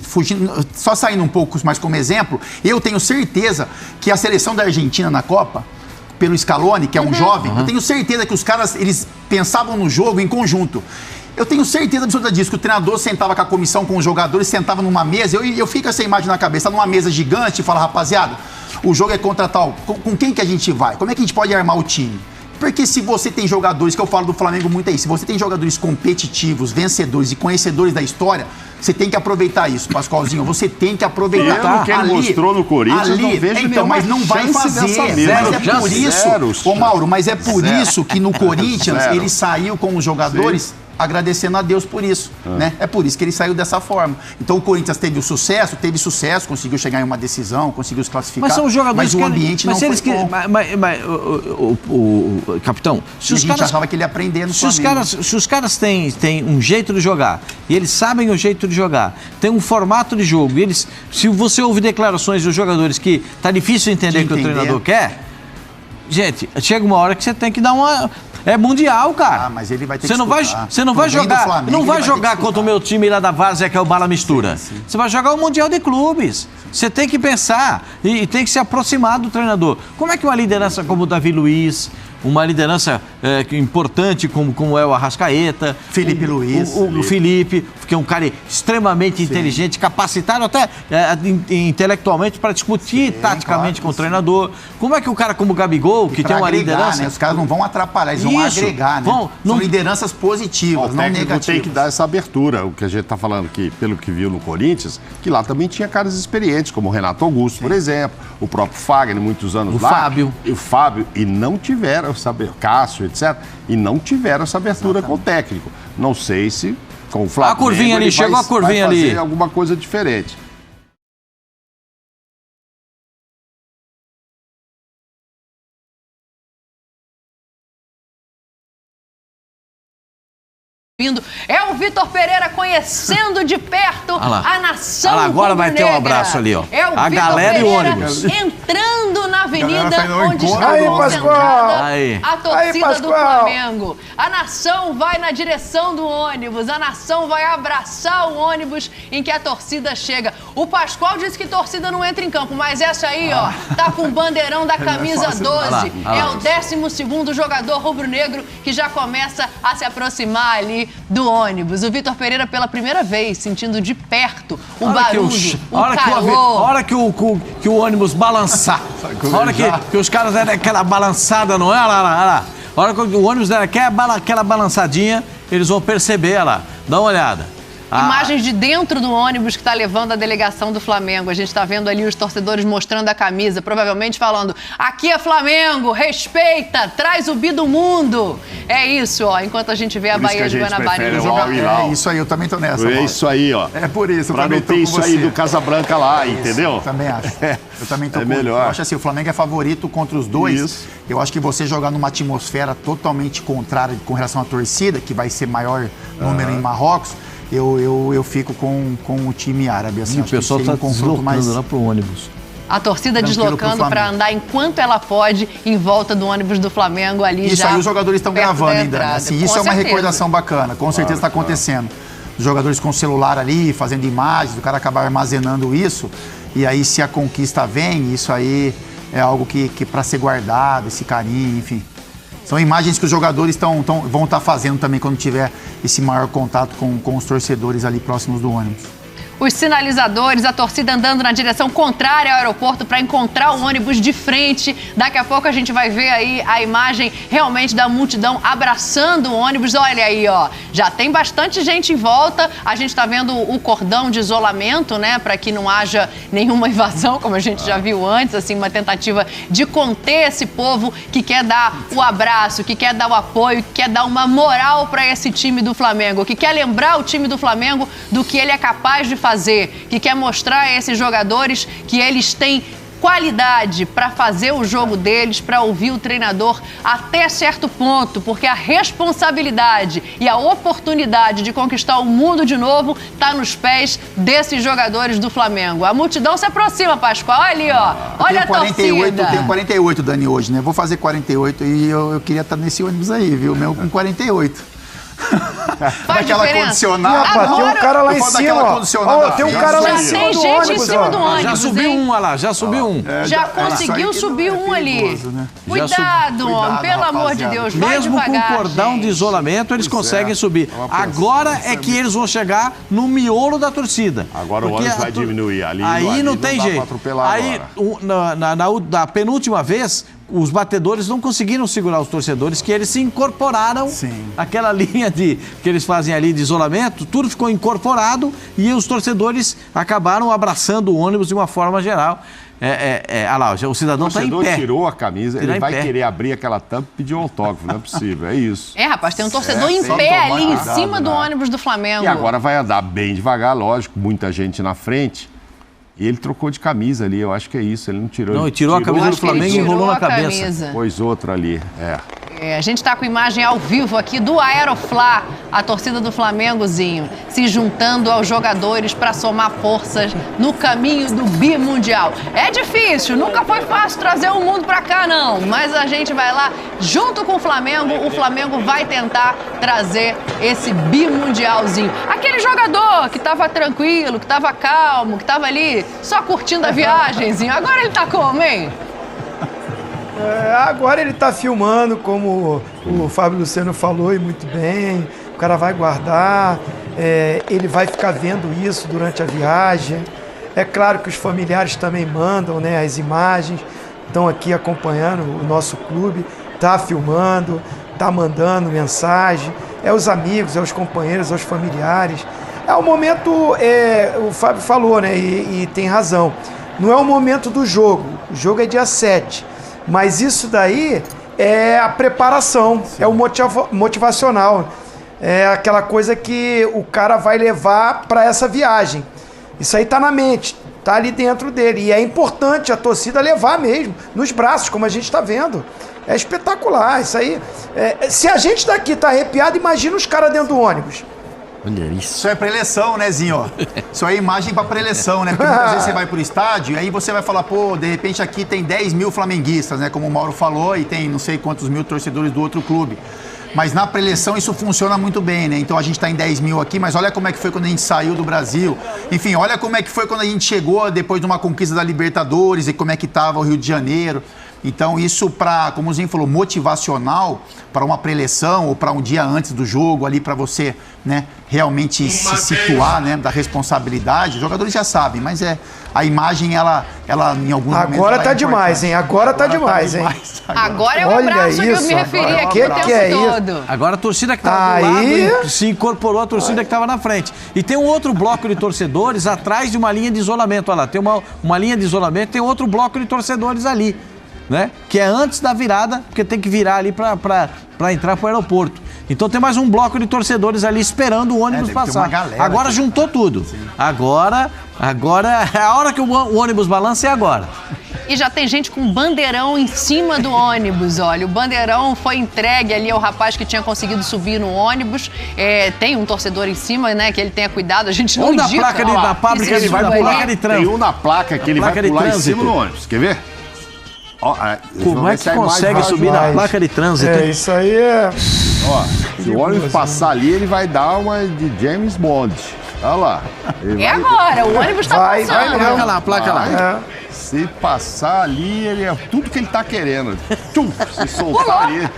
só saindo um pouco mais como exemplo, eu tenho certeza que a seleção da Argentina na Copa, pelo Scaloni, que é um jovem, eu tenho certeza que os caras, eles pensavam no jogo em conjunto. Eu tenho certeza absoluta disso, que o treinador sentava com a comissão, com os jogadores, sentava numa mesa, eu fico essa imagem na cabeça, numa mesa gigante, e fala, rapaziada, o jogo é contra tal, com quem que a gente vai? Como é que a gente pode armar o time? Porque se você tem jogadores, que eu falo do Flamengo muito aí, se você tem jogadores competitivos, vencedores e conhecedores da história, você tem que aproveitar isso, Pascoalzinho. Você tem que aproveitar. Pelo que ele mostrou no Corinthians, não vejo então, mas não vai fazer. Mas é por isso, ô Mauro, mas é por isso que no Corinthians ele saiu com os jogadores agradecendo a Deus por isso, né? É por isso que ele saiu dessa forma. Então o Corinthians teve sucesso, conseguiu chegar em uma decisão, conseguiu se classificar, mas são jogadores mas o ambiente não foi bom. Capitão, se os caras achava que ele ia aprender no Flamengo. Se os caras têm um jeito de jogar, e eles sabem o jeito de jogar, tem um formato de jogo, e eles, se você ouvir declarações dos jogadores que tá difícil entender o que o treinador quer, gente, chega uma hora que você tem que dar uma... É mundial, cara. Mas ele vai ter você que não vai jogar, não vai jogar contra o meu time lá da Várzea, que é o Bala Mistura. Sim. Você vai jogar o Mundial de Clubes. Você tem que pensar e tem que se aproximar do treinador. Como é que uma liderança como o Davi Luiz, uma liderança importante como é o Arrascaeta, Felipe Luiz, o Felipe, que é um cara extremamente inteligente, capacitado até intelectualmente para discutir taticamente com o treinador. Como é que o cara como o Gabigol, que tem uma liderança... Né? Os caras não vão atrapalhar, eles vão agregar, né? São lideranças positivas, não negativas. Tem que dar essa abertura, o que a gente está falando aqui, pelo que viu no Corinthians, que lá também tinha caras experientes, como o Renato Augusto, por exemplo, o próprio Fagner, muitos anos lá. O Fábio, e não tiveram Cássio, etc. E não tiveram essa abertura com o técnico. Não sei se com o Flamengo. A curvinha ali, chegou a curvinha ali. Vai fazer alguma coisa diferente. É o Vitor Pereira conhecendo de perto a nação rubro-negra. Agora vai ter um abraço ali, ó. É o a Vitor galera Pereira e o ônibus. Entrando na avenida onde está concentrada a torcida do Flamengo. A nação vai na direção do ônibus. A nação vai abraçar o ônibus em que a torcida chega. O Pascoal disse que torcida não entra em campo, mas essa aí, ó, tá com o bandeirão da camisa 12. É o 12º jogador rubro-negro que já começa a se aproximar ali do ônibus. O Vitor Pereira, pela primeira vez, sentindo de perto o barulho, o calor. A hora que o ônibus balançar, a hora que os caras deram aquela balançada, não é? Olha lá. A hora que o ônibus der aquela balançadinha, eles vão perceber, olha lá. Dá uma olhada. Imagens de dentro do ônibus que está levando a delegação do Flamengo. A gente está vendo ali os torcedores mostrando a camisa, provavelmente falando: aqui é Flamengo, respeita, traz o bi do mundo. É isso, ó, enquanto a gente vê a Bahia de Guanabara. É isso aí, eu também tô nessa. É isso aí, ó. É por isso. Pra não ter isso aí do Casabranca lá, entendeu? Eu também acho. Eu também tô melhor. Eu acho assim, o Flamengo é favorito contra os dois. Isso. Eu acho que você jogar numa atmosfera totalmente contrária com relação à torcida, que vai ser maior número em Marrocos, eu fico com o time árabe. Assim, o pessoal está deslocando lá pro ônibus. A torcida deslocando para andar enquanto ela pode em volta do ônibus do Flamengo ali. Isso já aí os jogadores estão gravando ainda. Assim, isso é uma recordação bacana, com certeza está acontecendo. Os jogadores com o celular ali, fazendo imagens, o cara acaba armazenando isso. E aí, se a conquista vem, isso aí é algo que para ser guardado, esse carinho, enfim. São imagens que os jogadores vão estar fazendo também quando tiver esse maior contato com os torcedores ali próximos do ônibus. Os sinalizadores, a torcida andando na direção contrária ao aeroporto para encontrar o ônibus de frente. Daqui a pouco a gente vai ver aí a imagem realmente da multidão abraçando o ônibus. Olha aí, ó, já tem bastante gente em volta. A gente está vendo o cordão de isolamento, né, para que não haja nenhuma invasão, como a gente já viu antes, assim, uma tentativa de conter esse povo que quer dar o abraço, que quer dar o apoio, que quer dar uma moral para esse time do Flamengo, que quer lembrar o time do Flamengo do que ele é capaz de fazer, que quer mostrar a esses jogadores que eles têm qualidade para fazer o jogo deles, para ouvir o treinador até certo ponto, porque a responsabilidade e a oportunidade de conquistar o mundo de novo está nos pés desses jogadores do Flamengo. A multidão se aproxima, Pascoal. Olha ali, ó. Olha a torcida. Eu tenho 48, Dani, hoje, né? Vou fazer 48 e eu queria estar nesse ônibus aí, viu? Meu com 48. Faz diferença. Rapaz, tem um cara lá em cima, ó. Tem um cara lá em cima tem do gente ônibus, em cima do ônibus, Já subiu um, olha lá, já subiu um. Já conseguiu subir um ali. Né? Cuidado, homem, pelo amor de Deus, vai Mesmo devagar, com o cordão de isolamento, eles conseguem subir. Agora é que eles vão chegar no miolo da torcida. Agora o ônibus vai diminuir. Aí não tem jeito. Aí, na penúltima vez, os batedores não conseguiram segurar os torcedores, que eles se incorporaram. Sim. Aquela linha que eles fazem ali de isolamento, tudo ficou incorporado e os torcedores acabaram abraçando o ônibus de uma forma geral. Olha lá, o cidadão está em pé. O torcedor tirou a camisa, ele vai pé. querer abrir aquela tampa e pedir um autógrafo, não é possível, é isso. Rapaz, tem um torcedor em pé ali em cima do ônibus do Flamengo. E agora vai andar bem devagar, lógico, muita gente na frente. E ele trocou de camisa ali, eu acho que é isso, ele não tirou. Não, ele tirou a camisa do Flamengo e enrolou na cabeça. Pôs outra ali, A gente está com imagem ao vivo aqui do Aeroflá, a torcida do Flamengozinho, se juntando aos jogadores para somar forças no caminho do bimundial. É difícil, nunca foi fácil trazer o mundo para cá, não. Mas a gente vai lá, junto com o Flamengo vai tentar trazer esse bimundialzinho. Aquele jogador que estava tranquilo, que estava calmo, que estava ali só curtindo a viagemzinho. Agora ele tá como, hein? Agora ele está filmando, como o Fábio Luciano falou, e muito bem. O cara vai guardar, ele vai ficar vendo isso durante a viagem. É claro que os familiares também mandam, né, as imagens, estão aqui acompanhando o nosso clube, está filmando, está mandando mensagem. É os amigos, é os companheiros, é os familiares. É o momento, o Fábio falou, né, e tem razão. Não é o momento do jogo, o jogo é dia 7. Mas isso daí é a preparação, é o motivacional. É aquela coisa que o cara vai levar para essa viagem. Isso aí tá na mente, tá ali dentro dele. E é importante a torcida levar mesmo, nos braços, como a gente está vendo. É espetacular, isso aí. Se a gente daqui tá arrepiado, imagina os caras dentro do ônibus. Olha isso. Isso é pré-eleição, né, Zinho? Isso é imagem pra pré-eleição, né? Porque muitas vezes você vai pro estádio e aí você vai falar, pô, de repente aqui tem 10 mil flamenguistas, né? Como o Mauro falou, e tem não sei quantos mil torcedores do outro clube. Mas na pré-eleição isso funciona muito bem, né? Então a gente tá em 10 mil aqui, mas olha como é que foi quando a gente saiu do Brasil. Enfim, olha como é que foi quando a gente chegou depois de uma conquista da Libertadores e como é que tava o Rio de Janeiro. Então isso para, como o Zinho falou, motivacional para uma pré-eleição ou para um dia antes do jogo ali para você, né, realmente se situar, né, da responsabilidade. Os jogadores já sabem, mas a imagem ela em alguns momentos agora tá demais, hein? Agora tá demais, hein? Agora é o abraço que eu me referi aqui o tempo todo. Agora a torcida que estava do lado se incorporou à torcida que estava na frente. E tem um outro bloco de torcedores atrás de uma linha de isolamento. Olha lá, tem uma linha de isolamento, tem outro bloco de torcedores ali, né? Que é antes da virada, porque tem que virar ali para entrar para o aeroporto. Então tem mais um bloco de torcedores ali esperando o ônibus passar. Agora juntou tudo. Agora a hora que o ônibus balança é agora. E já tem gente com bandeirão em cima do ônibus, olha. O bandeirão foi entregue ali ao rapaz que tinha conseguido subir no ônibus. Tem um torcedor em cima, né, que ele tenha cuidado, a gente não indica. Placa da fábrica, ele vai pular placa de trânsito. Tem um na placa que ele vai pular em cima do ônibus, quer ver? Como é que consegue subir na placa de trânsito? Isso aí é... Ó, se o ônibus passar ali, ele vai dar uma de James Bond. Olha lá. Agora, o ônibus tá passando. A placa lá. Se passar ali, ele é tudo que ele tá querendo. Se soltar ali.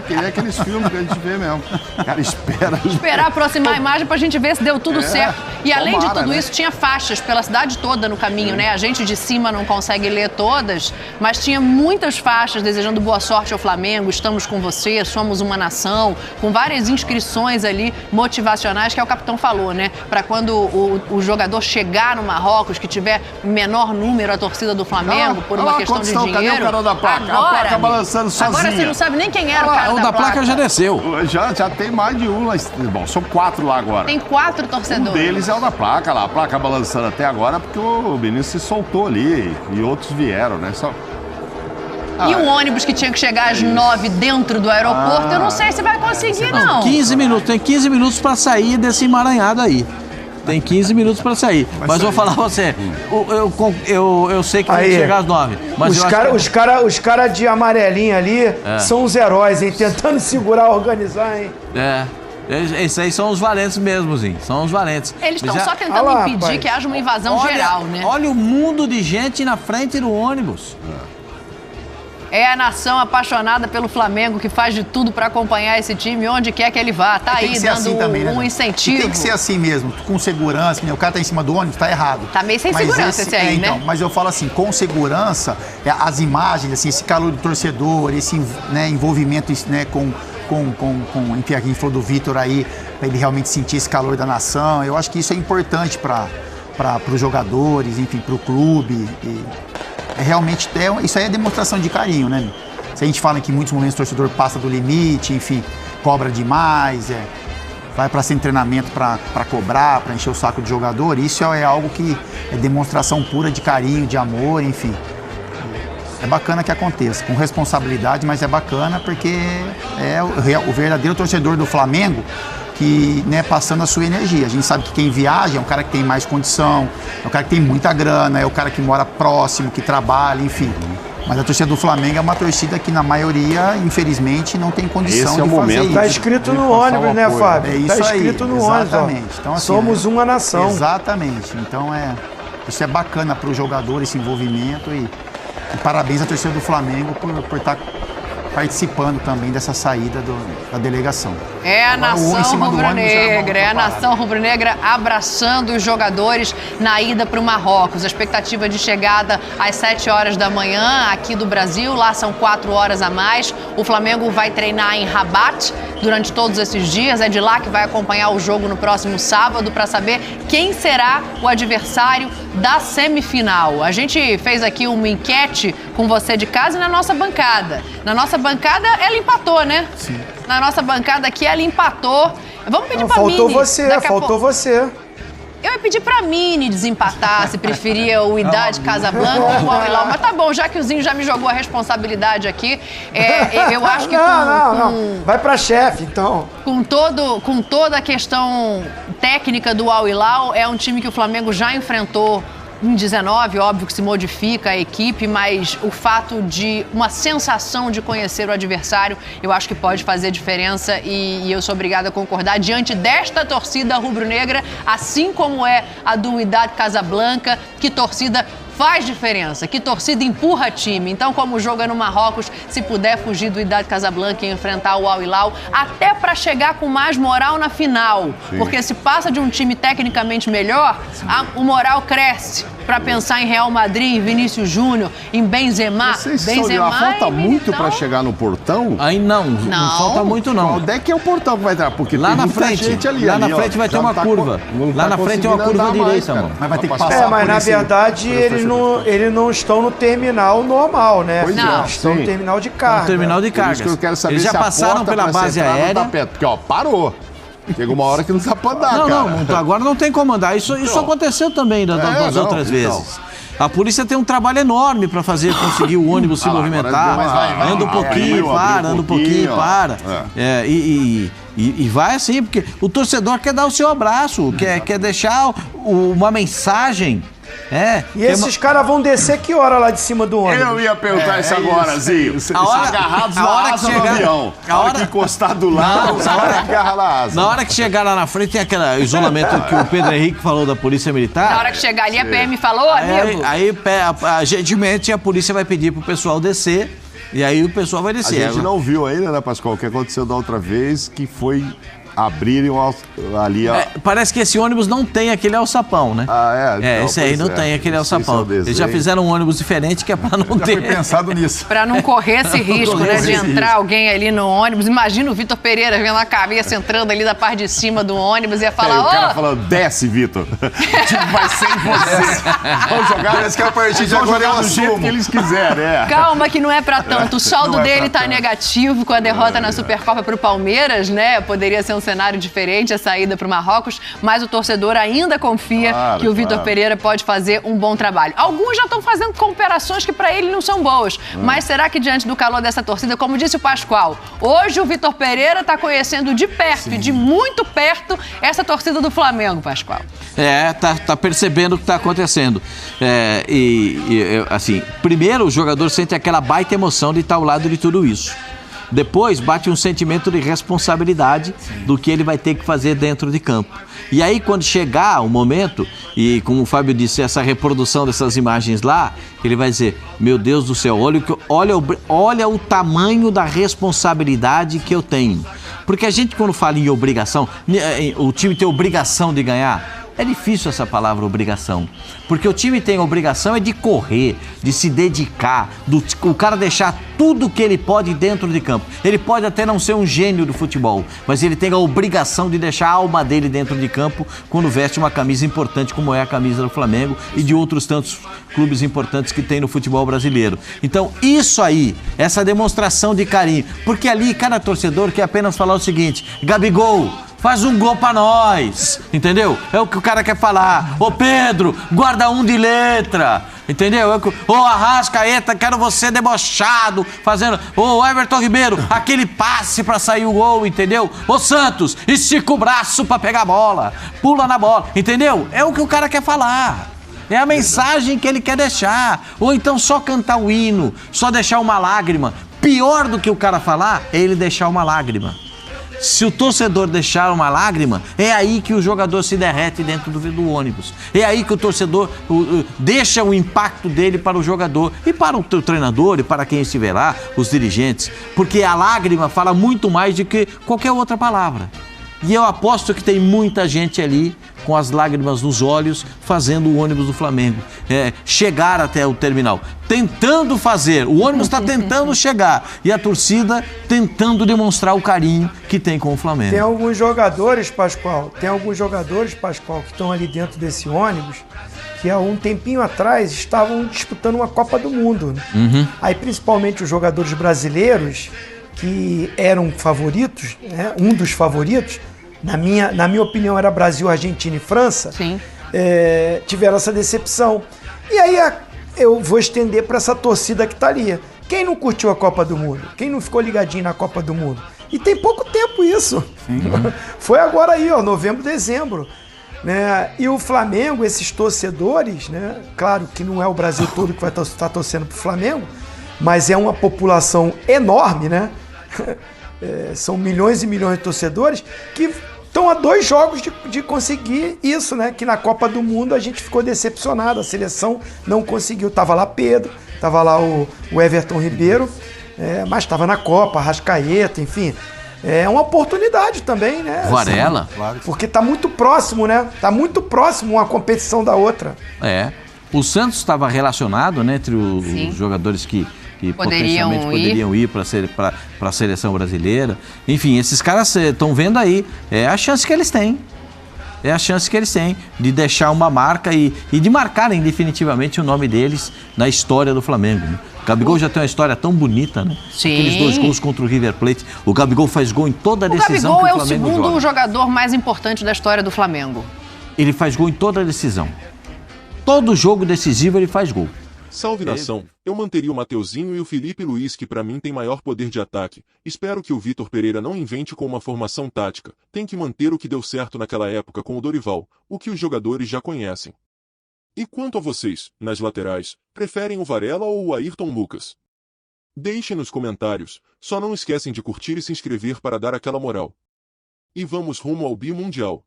Que nem aqueles filmes que a gente vê mesmo. O cara espera. Esperar aproximar a imagem pra gente ver se deu tudo certo. E além de tudo isso, tinha faixas pela cidade toda no caminho, né? A gente de cima não consegue ler todas, mas tinha muitas faixas desejando boa sorte ao Flamengo, estamos com você, somos uma nação, com várias inscrições ali motivacionais, que é o capitão falou, né? Pra quando o jogador chegar no Marrocos, que tiver menor número a torcida do Flamengo, por uma questão de dinheiro. Cadê o cara da placa? Agora, a placa balançando sozinha. Agora você não sabe nem quem era o cara da placa. O da placa já desceu. Já tem mais de um lá. Bom, são 4 lá agora. Tem 4 torcedores. Um deles é o da placa lá. A placa balançando até agora porque o menino se soltou ali e outros vieram, né? E o ônibus que tinha que chegar às 9 dentro do aeroporto, eu não sei se vai conseguir, não. 15 minutos. Tem 15 minutos para sair desse emaranhado aí. Tem 15 minutos para sair. Mas vou falar pra você, eu sei que tem que chegar às 9. Mas os cara de amarelinho ali são os heróis, hein? Tentando segurar, organizar, hein? Esses aí são os valentes mesmo, Zinho. São os valentes. Eles estão só tentando impedir que haja uma invasão geral, né? Olha o mundo de gente na frente do ônibus. É a nação apaixonada pelo Flamengo que faz de tudo para acompanhar esse time onde quer que ele vá. Tá aí dando assim também, um incentivo. E tem que ser assim mesmo, com segurança, né? O cara tá em cima do ônibus, tá errado. Tá meio sem segurança esse aí, né? Então, mas eu falo assim, com segurança, as imagens, assim, esse calor do torcedor, esse envolvimento, né, enfim, a gente falou do Vitor aí, para ele realmente sentir esse calor da nação. Eu acho que isso é importante para os jogadores, enfim, para o clube. Realmente, isso aí é demonstração de carinho, né? Se a gente fala que em muitos momentos o torcedor passa do limite, enfim, cobra demais, vai para sem treinamento para cobrar, para encher o saco de jogador, isso é algo que é demonstração pura de carinho, de amor, enfim. É bacana que aconteça, com responsabilidade, mas é bacana porque é o verdadeiro torcedor do Flamengo que, né, passando a sua energia. A gente sabe que quem viaja é um cara que tem mais condição, é um cara que tem muita grana, é o cara que mora próximo, que trabalha, enfim. Mas a torcida do Flamengo é uma torcida que, na maioria, infelizmente, não tem condição de fazer isso. Está escrito no ônibus, né, Fábio? Está escrito no ônibus. Exatamente. Então, assim, somos uma nação. Exatamente. Então, isso é bacana para o jogador, esse envolvimento. E parabéns à torcida do Flamengo por estar participando também dessa saída da delegação. É a nação rubro-negra, é a nação rubro-negra abraçando os jogadores na ida para o Marrocos. A expectativa de chegada às 7 horas da manhã aqui do Brasil, lá são 4 horas a mais. O Flamengo vai treinar em Rabat durante todos esses dias, é de lá que vai acompanhar o jogo no próximo sábado para saber quem será o adversário da semifinal. A gente fez aqui uma enquete com você de casa e na nossa bancada. Na nossa bancada, ela empatou, né? Sim. Na nossa bancada aqui, ela empatou. Vamos pedir pra Mini. Faltou você. Eu ia pedir pra Mini desempatar, se preferia o Idade Casablanca ou o Al Hilal. Mas tá bom, já que o Zinho já me jogou a responsabilidade aqui, eu acho que não. Vai pra chefe, então. Com toda a questão técnica do Al Hilal, é um time que o Flamengo já enfrentou em 19, óbvio que se modifica a equipe, mas o fato de uma sensação de conhecer o adversário, eu acho que pode fazer diferença e eu sou obrigada a concordar diante desta torcida rubro-negra, assim como é a do Wydad Casablanca, que torcida faz diferença, que torcida empurra time. Então, como o jogo é no Marrocos, se puder fugir do Wydad Casablanca e enfrentar o Al Hilal, até para chegar com mais moral na final. Sim. Porque se passa de um time tecnicamente melhor, o moral cresce para pensar em Real Madrid, em Vinícius Júnior, em Benzema. Falta muito para chegar no portão? Aí não falta muito não. Onde é que é o portão que vai entrar? Porque lá na frente, gente ali, lá na frente vai ter uma curva. Lá na frente tem uma curva direita, mano. Mas vai ter que passar. Mas na verdade eles não estão no terminal normal, né? Não. Estão no terminal de carga. No terminal de cargas. Isso que eu quero saber. Eles já passaram pela base aérea. Porque, parou. Chega uma hora que não dá pra andar, cara. Não, agora não tem como andar. Isso aconteceu também das outras vezes. A polícia tem um trabalho enorme para conseguir o ônibus se movimentar. Anda um pouquinho, para. E vai assim, porque o torcedor quer dar o seu abraço, quer deixar uma mensagem. E esses caras vão descer que hora lá de cima do ônibus? Eu ia perguntar isso agora, Zinho. Agarrados na asa do avião. A hora que encostar do lado, agarra na asa. Na hora que chegar lá na frente, tem aquele isolamento que o Pedro Henrique falou da Polícia Militar. Na hora que chegar ali, a PM falou, amigo. Aí, gentilmente, a polícia vai pedir pro pessoal descer. E aí o pessoal vai descer. A gente não viu ainda, né, Pascoal, o que aconteceu da outra vez, que foi abrirem ali... Parece que esse ônibus não tem aquele alçapão, né? Então, esse aí não tem aquele alçapão. Eles já fizeram um ônibus diferente que é pra não ter. Já foi pensado nisso. Pra não correr esse risco, né? De entrar alguém ali no ônibus. Imagina o Vitor Pereira vendo a cabeça entrando ali da parte de cima do ônibus e ia falar... o cara falando, desce, Vitor. Tipo, vai sem você. Vamos jogar, parece que a partir de agora é do jeito que eles quiserem, Calma que não é pra tanto. O saldo dele tá negativo com a derrota na Supercopa pro Palmeiras, né? Poderia ser um cenário diferente a saída para o Marrocos, mas o torcedor ainda confia que o Vitor Pereira pode fazer um bom trabalho. Alguns já estão fazendo comparações que para ele não são boas, mas será que diante do calor dessa torcida, como disse o Pascoal, hoje o Vitor Pereira está conhecendo de perto e de muito perto essa torcida do Flamengo, Pascoal? Tá percebendo o que está acontecendo. Assim, primeiro o jogador sente aquela baita emoção de estar ao lado de tudo isso. depois bate um sentimento de responsabilidade do que ele vai ter que fazer dentro de campo. E aí, quando chegar o momento, e como o Fábio disse, essa reprodução dessas imagens lá, ele vai dizer, meu Deus do céu, olha o tamanho da responsabilidade que eu tenho. Porque a gente, quando fala em obrigação, o time tem obrigação de ganhar. É difícil essa palavra obrigação, porque o time tem obrigação de correr, de se dedicar, o cara deixar tudo que ele pode dentro de campo. Ele pode até não ser um gênio do futebol, mas ele tem a obrigação de deixar a alma dele dentro de campo quando veste uma camisa importante como é a camisa do Flamengo e de outros tantos clubes importantes que tem no futebol brasileiro. Então isso aí, essa demonstração de carinho, porque ali cada torcedor quer apenas falar o seguinte, Gabigol, faz um gol pra nós, entendeu? É o que o cara quer falar. Ô Pedro, guarda um de letra, entendeu? Ô Arrascaeta, quero você debochado, fazendo... Ô Everton Ribeiro, aquele passe pra sair o gol, entendeu? Ô Santos, estica o braço pra pegar a bola, pula na bola, entendeu? É o que o cara quer falar. É a mensagem que ele quer deixar. Ou então só cantar o hino, só deixar uma lágrima. Pior do que o cara falar é ele deixar uma lágrima. Se o torcedor deixar uma lágrima, é aí que o jogador se derrete dentro do ônibus. É aí que o torcedor deixa o impacto dele para o jogador e para o treinador e para quem estiver lá, os dirigentes. Porque a lágrima fala muito mais do que qualquer outra palavra. E eu aposto que tem muita gente ali com as lágrimas nos olhos fazendo o ônibus do Flamengo chegar até o terminal. Tentando fazer, o ônibus está tentando chegar e a torcida tentando demonstrar o carinho que tem com o Flamengo. Tem alguns jogadores, Pascoal, que estão ali dentro desse ônibus que há um tempinho atrás estavam disputando uma Copa do Mundo. Né? Uhum. Aí principalmente os jogadores brasileiros que eram favoritos, né? Um dos favoritos, na minha opinião era Brasil, Argentina e França, Sim. Tiveram essa decepção. E aí eu vou estender para essa torcida que está ali. Quem não curtiu a Copa do Mundo? Quem não ficou ligadinho na Copa do Mundo? E tem pouco tempo isso. Foi agora aí, ó, novembro, dezembro. Né? E o Flamengo, esses torcedores, né? Claro que não é o Brasil todo que vai estar torcendo para o Flamengo, mas é uma população enorme, né? São milhões e milhões de torcedores que estão a 2 jogos de conseguir isso, né? Que na Copa do Mundo a gente ficou decepcionado, a seleção não conseguiu. Tava lá Pedro, tava lá o Everton Ribeiro, mas estava na Copa, Arrascaeta, enfim. É uma oportunidade também, né? Varela. Assim, porque tá muito próximo, né? Tá muito próximo uma competição da outra. O Santos estava relacionado, né, entre os jogadores que potencialmente poderiam ir para a seleção brasileira. Enfim, esses caras estão vendo aí, é a chance que eles têm. É a chance que eles têm de deixar uma marca e de marcarem definitivamente o nome deles na história do Flamengo. Né? O Gabigol já tem uma história tão bonita, né? Sim. Aqueles 2 gols contra o River Plate. O Gabigol faz gol em toda a decisão que o Flamengo joga. O Gabigol é o segundo jogador mais importante da história do Flamengo. Ele faz gol em toda a decisão. Todo jogo decisivo ele faz gol. Salve nação, eu manteria o Mateuzinho e o Felipe Luiz que pra mim tem maior poder de ataque. Espero que o Vitor Pereira não invente com uma formação tática. Tem que manter o que deu certo naquela época com o Dorival, o que os jogadores já conhecem. E quanto a vocês, nas laterais, preferem o Varela ou o Ayrton Lucas? Deixem nos comentários, só não esquecem de curtir e se inscrever para dar aquela moral. E vamos rumo ao Bimundial.